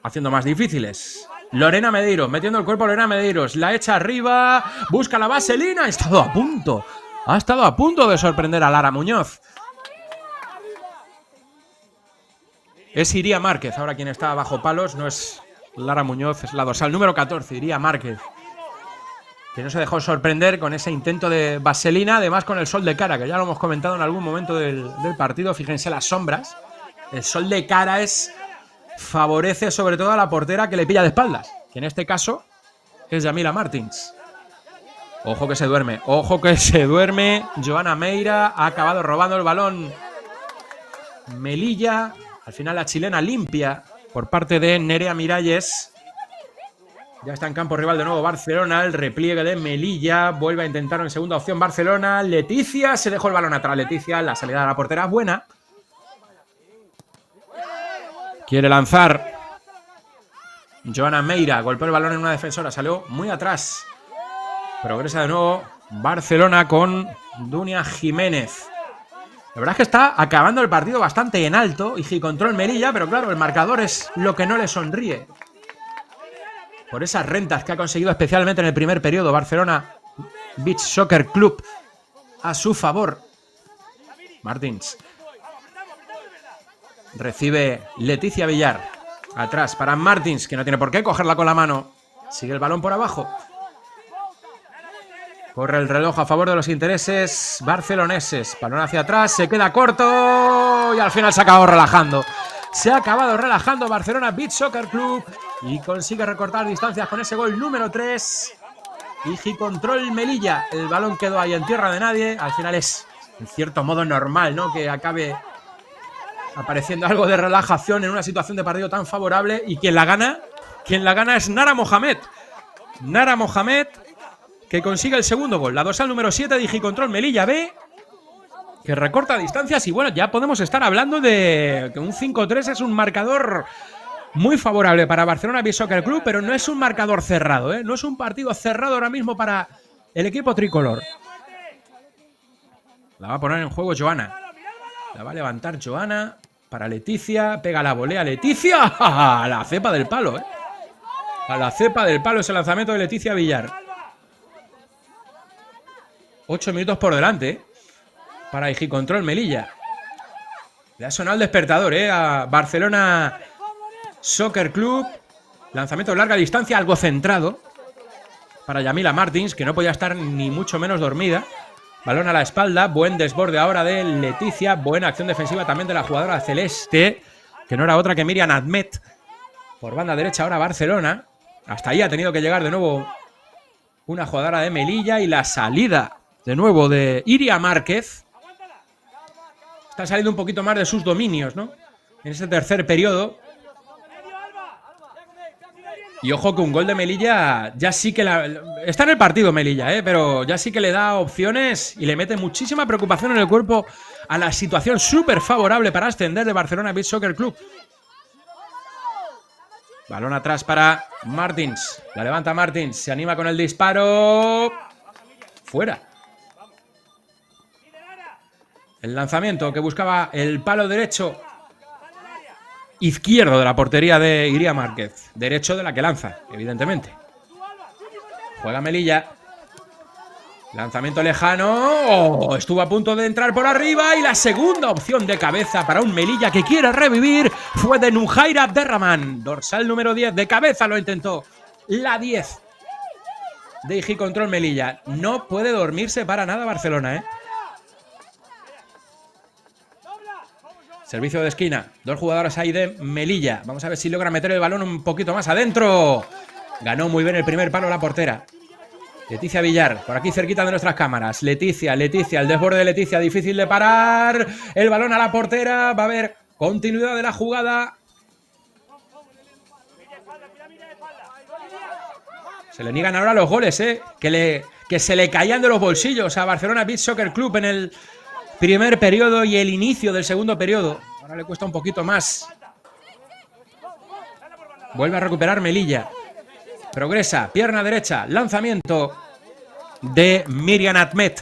haciendo más difíciles. Lorena Medeiros, metiendo el cuerpo Lorena Medeiros. La echa arriba. Busca la vaselina. Ha estado a punto. Ha estado a punto de sorprender a Lara Muñoz. Es Iría Márquez ahora quien está bajo palos. No es Lara Muñoz, es la dorsal número 14, Iría Márquez, que no se dejó sorprender con ese intento de vaselina, además con el sol de cara, que ya lo hemos comentado en algún momento del partido. Fíjense las sombras. El sol de cara favorece sobre todo a la portera que le pilla de espaldas, que en este caso es Yamila Martins. Ojo que se duerme, ojo que se duerme. Joana Meira ha acabado robando el balón Melilla. Al final la chilena limpia por parte de Nerea Miralles. Ya está en campo rival de nuevo Barcelona. El repliegue de Melilla. Vuelve a intentar en segunda opción Barcelona. Leticia se dejó el balón atrás. Leticia, la salida de la portera buena. Quiere lanzar Joana Meira. Golpeó el balón en una defensora. Salió muy atrás. Progresa de nuevo Barcelona con Dunia Jiménez. La verdad es que está acabando el partido bastante en alto. Igicontrol Melilla, pero claro, el marcador es lo que no le sonríe. Por esas rentas que ha conseguido especialmente en el primer periodo Barcelona Beach Soccer Club a su favor. Martins. Recibe Leticia Villar. Atrás para Martins, que no tiene por qué cogerla con la mano. Sigue el balón por abajo. Corre el reloj a favor de los intereses barceloneses. Balón hacia atrás, se queda corto y al final se ha acabado relajando. Se ha acabado relajando Barcelona Beach Soccer Club y consigue recortar distancias con ese gol número 3. Igicontrol Melilla. El balón quedó ahí en tierra de nadie. Al final es, en cierto modo, normal, ¿no?, que acabe apareciendo algo de relajación en una situación de partido tan favorable. Y quien la gana es Nara Mohamed. Nara Mohamed, que consigue el segundo gol. La dorsal número 7 de Igicontrol Melilla B, que recorta distancias. Y bueno, ya podemos estar hablando de que un 5-3 es un marcador muy favorable para Barcelona Beach Soccer Club, pero no es un marcador cerrado, ¿eh? No es un partido cerrado ahora mismo para el equipo tricolor. La va a poner en juego Joana. La va a levantar Joana para Leticia. Pega la volea Leticia. A la cepa del palo, ¿eh? A la cepa del palo ese lanzamiento de Leticia Villar. 8 minutos por delante, ¿eh?, para Igicontrol Melilla. Le ha sonado el despertador, a Barcelona Soccer Club. Lanzamiento de larga distancia, algo centrado para Yamila Martins, que no podía estar ni mucho menos dormida. Balón a la espalda, buen desborde ahora de Leticia. Buena acción defensiva también de la jugadora celeste, que no era otra que Miriam Admet. Por banda derecha ahora Barcelona. Hasta ahí ha tenido que llegar de nuevo una jugadora de Melilla. Y la salida de nuevo de Iria Márquez. Está saliendo un poquito más de sus dominios, ¿no?, en ese tercer periodo. Y ojo que un gol de Melilla ya sí que está en el partido Melilla, pero ya sí que le da opciones y le mete muchísima preocupación en el cuerpo a la situación súper favorable para ascender de Barcelona Beach Soccer Club. Balón atrás para Martins. La levanta Martins. Se anima con el disparo. Fuera. El lanzamiento que buscaba el palo derecho izquierdo de la portería de Iria Márquez. Derecho de la que lanza, evidentemente. Juega Melilla. Lanzamiento lejano. Oh, estuvo a punto de entrar por arriba. Y la segunda opción de cabeza para un Melilla que quiere revivir fue de Nujaira Abderrahman. Dorsal número 10. De cabeza lo intentó. La 10 de Igicontrol Melilla. No puede dormirse para nada Barcelona, Servicio de esquina. Dos jugadoras ahí de Melilla. Vamos a ver si logra meter el balón un poquito más adentro. Ganó muy bien el primer palo la portera. Leticia Villar, por aquí cerquita de nuestras cámaras. Leticia, el desborde de Leticia, difícil de parar. El balón a la portera. Va a haber continuidad de la jugada. Se le niegan ahora los goles, que se le caían de los bolsillos a Barcelona Beach Soccer Club en el primer periodo y el inicio del segundo periodo. Ahora le cuesta un poquito más. Vuelve a recuperar Melilla. Progresa, pierna derecha, lanzamiento de Miriam Admet.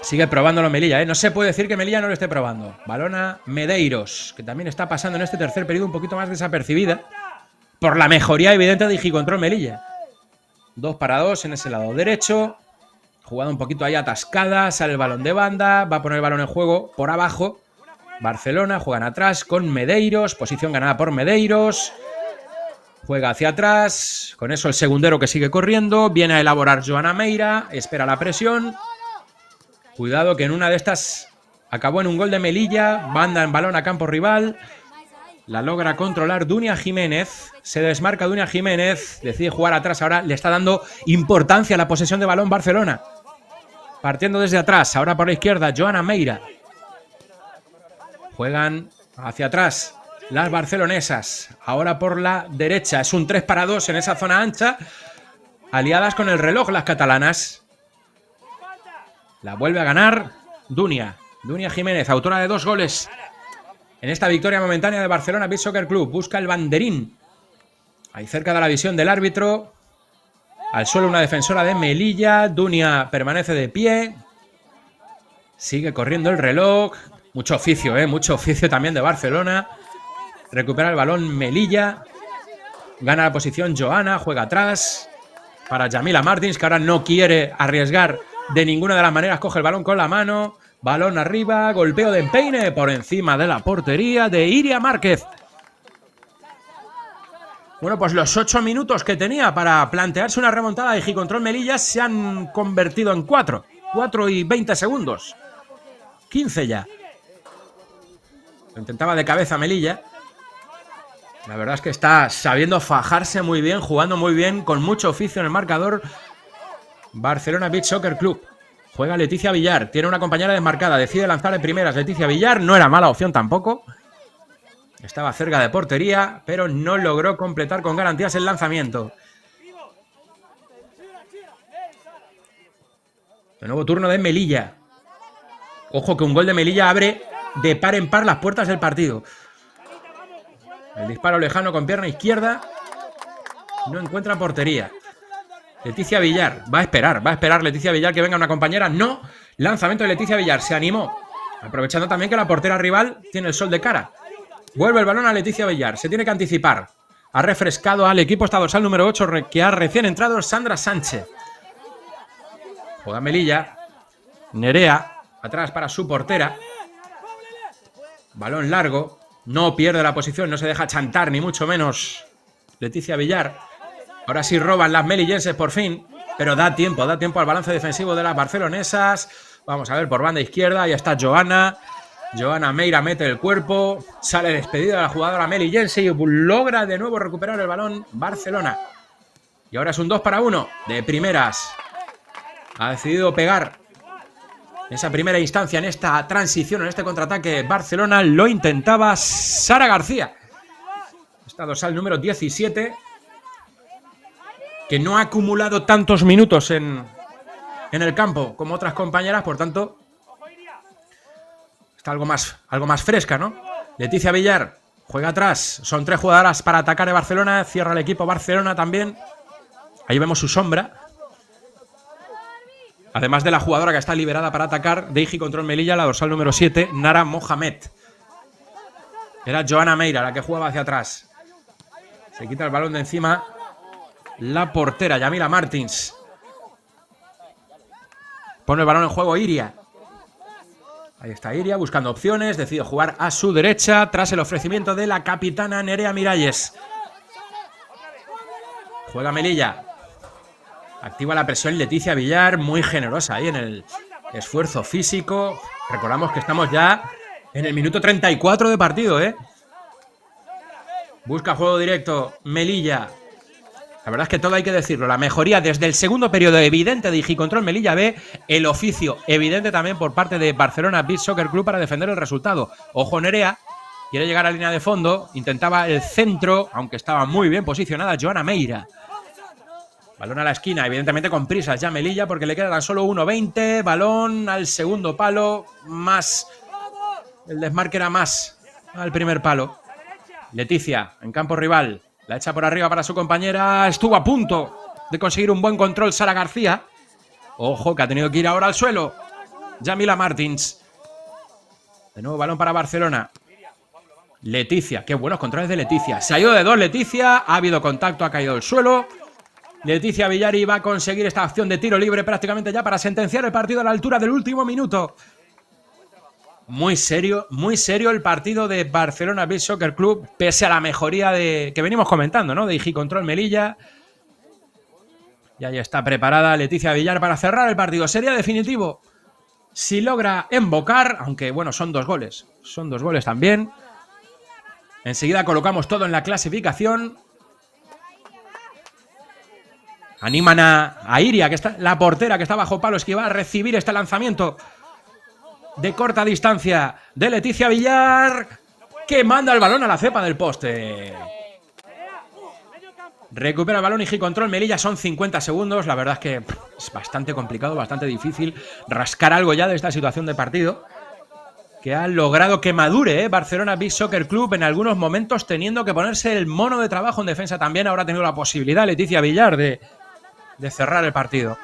Sigue probándolo Melilla, No se puede decir que Melilla no lo esté probando. Balón a Medeiros, que también está pasando en este tercer periodo un poquito más desapercibida por la mejoría evidente de Igicontrol Melilla. 2 para 2 en ese lado derecho. Jugada un poquito ahí atascada, sale el balón de banda, va a poner el balón en juego por abajo. Barcelona, juegan atrás con Medeiros, posición ganada por Medeiros. Juega hacia atrás, con eso el segundero que sigue corriendo, viene a elaborar Joana Meira, espera la presión. Cuidado que en una de estas acabó en un gol de Melilla, banda en balón a campo rival. La logra controlar Dunia Jiménez, se desmarca Dunia Jiménez, decide jugar atrás, ahora le está dando importancia a la posesión de balón Barcelona. Partiendo desde atrás, ahora por la izquierda, Joana Meira. Juegan hacia atrás las barcelonesas, ahora por la derecha. Es un 3 para 2 en esa zona ancha. Aliadas con el reloj las catalanas. La vuelve a ganar Dunia Jiménez, autora de 2 goles en esta victoria momentánea de Barcelona Beach Soccer Club. Busca el banderín. Ahí cerca de la visión del árbitro. Al suelo una defensora de Melilla. Dunia permanece de pie. Sigue corriendo el reloj. Mucho oficio, mucho oficio también de Barcelona. Recupera el balón Melilla. Gana la posición Joana. Juega atrás para Yamila Martins, que ahora no quiere arriesgar de ninguna de las maneras. Coge el balón con la mano. Balón arriba, golpeo de empeine por encima de la portería de Iria Márquez. Bueno, pues los 8 minutos que tenía para plantearse una remontada de Gicontrol Melilla se han convertido en 4. 4 y 20 segundos. 15 ya. Lo intentaba de cabeza Melilla. La verdad es que está sabiendo fajarse muy bien, jugando muy bien, con mucho oficio en el marcador. Barcelona Beach Soccer Club. Juega Leticia Villar, tiene una compañera desmarcada, decide lanzar en primeras Leticia Villar, no era mala opción tampoco. Estaba cerca de portería, pero no logró completar con garantías el lanzamiento. De nuevo turno de Melilla. Ojo que un gol de Melilla abre de par en par las puertas del partido. El disparo lejano con pierna izquierda. No encuentra portería. Leticia Villar va a esperar Leticia Villar que venga una compañera. No, lanzamiento de Leticia Villar, se animó. Aprovechando también que la portera rival tiene el sol de cara. Vuelve el balón a Leticia Villar, se tiene que anticipar. Ha refrescado al equipo esta dorsal número 8 que ha recién entrado Sandra Sánchez. Juega Melilla. Nerea, atrás para su portera. Balón largo. No pierde la posición, no se deja chantar, ni mucho menos Leticia Villar. Ahora sí roban las melillenses por fin, pero da tiempo al balance defensivo de las barcelonesas. Vamos a ver por banda izquierda, ya está Joana. Joana Meira mete el cuerpo, sale despedida la jugadora melillense y logra de nuevo recuperar el balón Barcelona. Y ahora es un 2-1 de primeras. Ha decidido pegar en esa primera instancia, en esta transición, en este contraataque Barcelona. Lo intentaba Sara García. Esta dorsal número 17, que no ha acumulado tantos minutos en el campo como otras compañeras, por tanto está algo más fresca, ¿no? Leticia Villar juega atrás, son 3 jugadoras para atacar a Barcelona, cierra el equipo Barcelona también. Ahí vemos su sombra. Además de la jugadora que está liberada para atacar de Gicontrol Melilla, la dorsal número 7, Nara Mohamed. Era Joana Meira la que jugaba hacia atrás. Se quita el balón de encima la portera, Yamila Martins. Pone el balón en juego Iria. Ahí está Iria buscando opciones, decide jugar a su derecha tras el ofrecimiento de la capitana Nerea Miralles. Juega Melilla. Activa la presión Leticia Villar, muy generosa ahí en el esfuerzo físico. Recordamos que estamos ya en el minuto 34 de partido, ¿eh? Busca juego directo Melilla. La verdad es que todo hay que decirlo. La mejoría desde el segundo periodo evidente de Gicontrol Melilla B. El oficio evidente también por parte de Barcelona Beach Soccer Club para defender el resultado. Ojo Nerea, quiere llegar a línea de fondo. Intentaba el centro, aunque estaba muy bien posicionada Joana Meira. Balón a la esquina, evidentemente con prisas ya Melilla porque le queda tan solo 1:20. Balón al segundo palo, más. El desmarque era más al primer palo. Leticia en campo rival. La echa por arriba para su compañera. Estuvo a punto de conseguir un buen control Sara García. Ojo que ha tenido que ir ahora al suelo Yamila Martins. De nuevo balón para Barcelona. Leticia, qué buenos controles de Leticia. Se ha ido de 2 Leticia, ha habido contacto, ha caído al suelo. Leticia Villari va a conseguir esta acción de tiro libre prácticamente ya para sentenciar el partido a la altura del último minuto. Muy serio el partido de Barcelona Beach Soccer Club, pese a la mejoría que venimos comentando, ¿no? De Gicontrol Melilla. Y ahí está preparada Leticia Villar para cerrar el partido. Sería definitivo si logra embocar, aunque bueno, son 2 goles. Son 2 goles también. Enseguida colocamos todo en la clasificación. Animan a Iria, que está la portera que está bajo palos, que va a recibir este lanzamiento de corta distancia de Leticia Villar, que manda el balón a la cepa del poste. Recupera el balón y Gicontrol Melilla. Son 50 segundos. La verdad es que es bastante complicado, bastante difícil rascar algo ya de esta situación de partido, que ha logrado que madure Barcelona Beach Soccer Club en algunos momentos, teniendo que ponerse el mono de trabajo en defensa también. Ahora ha tenido la posibilidad Leticia Villar de cerrar el partido.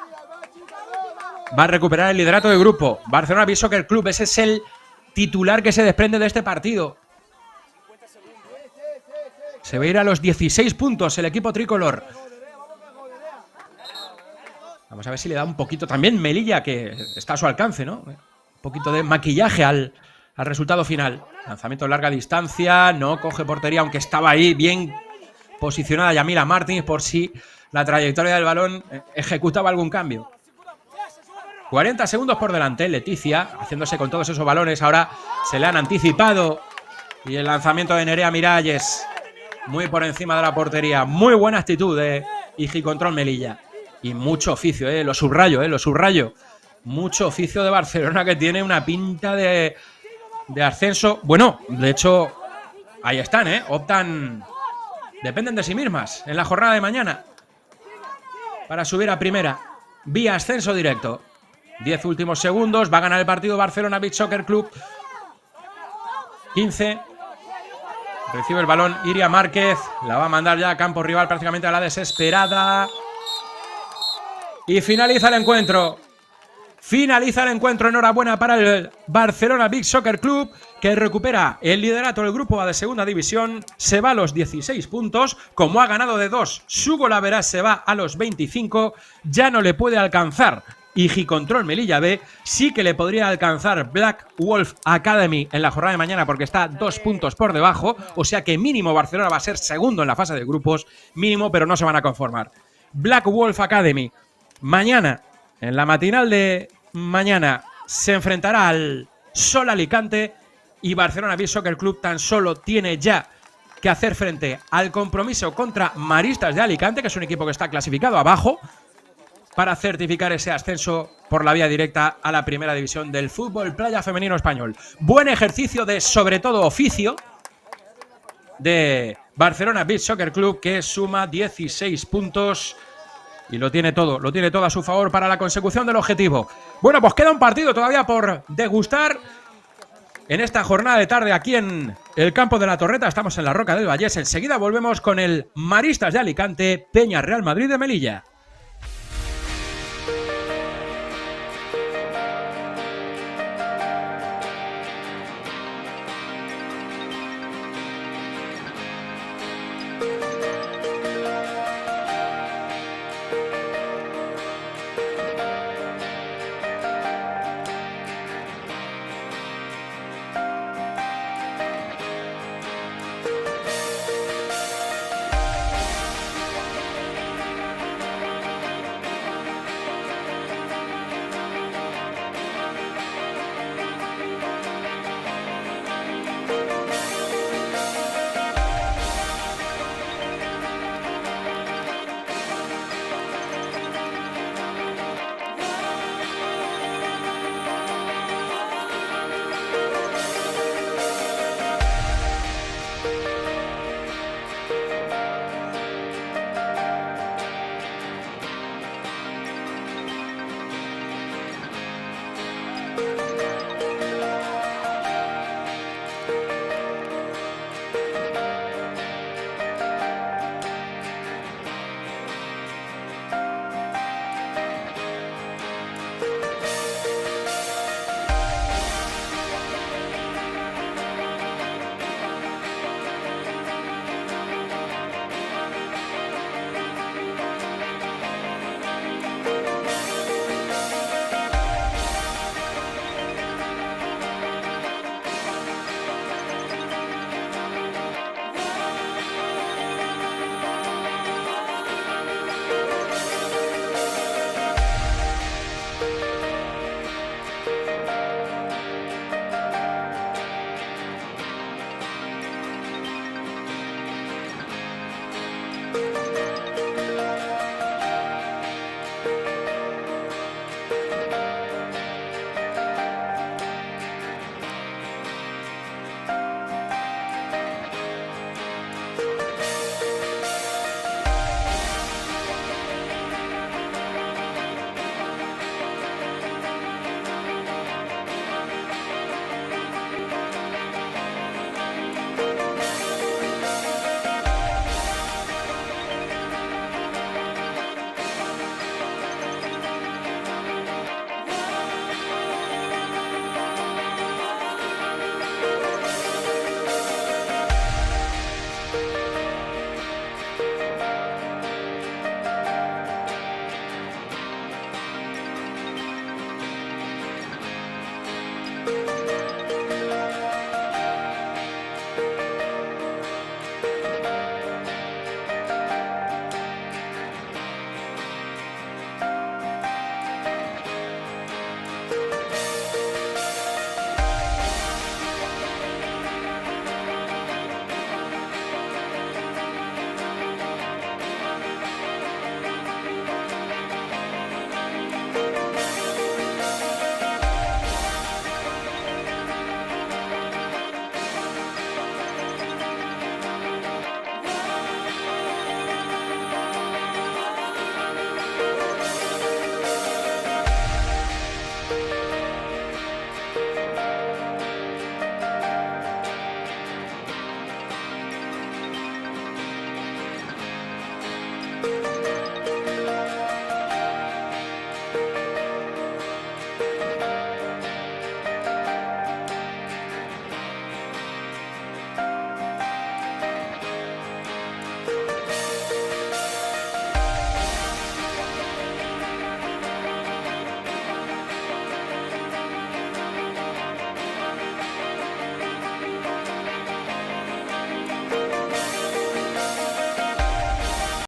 Va a recuperar el liderato de grupo Barcelona Beach Soccer Club. Ese es el titular que se desprende de este partido. Se va a ir a los 16 puntos el equipo tricolor. Vamos a ver si le da un poquito también Melilla, que está a su alcance, ¿no? un poquito de maquillaje al resultado final. Lanzamiento de larga distancia, no coge portería, aunque estaba ahí bien posicionada Yamila Martins por si la trayectoria del balón ejecutaba algún cambio. 40 segundos por delante, Leticia haciéndose con todos esos balones, ahora se le han anticipado y el lanzamiento de Nerea Miralles muy por encima de la portería. Muy buena actitud de Igicontrol Melilla y mucho oficio, lo subrayo. Mucho oficio de Barcelona, que tiene una pinta de ascenso. Bueno, de hecho, ahí están, optan, dependen de sí mismas en la jornada de mañana para subir a primera, vía ascenso directo. 10 últimos segundos, va a ganar el partido Barcelona Beach Soccer Club. 15. Recibe el balón Iria Márquez, la va a mandar ya a campo rival prácticamente a la desesperada. Y finaliza el encuentro. Enhorabuena para el Barcelona Beach Soccer Club, que recupera el liderato del grupo A de segunda división, se va a los 16 puntos, como ha ganado de 2, su golaveras se va a los 25, ya no le puede alcanzar Igicontrol Melilla B, sí que le podría alcanzar Black Wolf Academy en la jornada de mañana porque está 2 puntos por debajo, o sea que mínimo Barcelona va a ser segundo en la fase de grupos, mínimo, pero no se van a conformar. Black Wolf Academy, mañana, en la matinal de mañana, se enfrentará al Sol Alicante y Barcelona Beach Soccer Club tan solo tiene ya que hacer frente al compromiso contra Maristas de Alicante, que es un equipo que está clasificado abajo, para certificar ese ascenso por la vía directa a la primera división del fútbol playa femenino español. Buen ejercicio de, sobre todo, oficio de Barcelona Beach Soccer Club, que suma 16 puntos y lo tiene todo a su favor para la consecución del objetivo. Bueno, pues queda un partido todavía por degustar en esta jornada de tarde aquí en el campo de la Torreta. Estamos en la Roca del Vallés. Enseguida volvemos con el Maristas de Alicante, Peña Real Madrid de Melilla.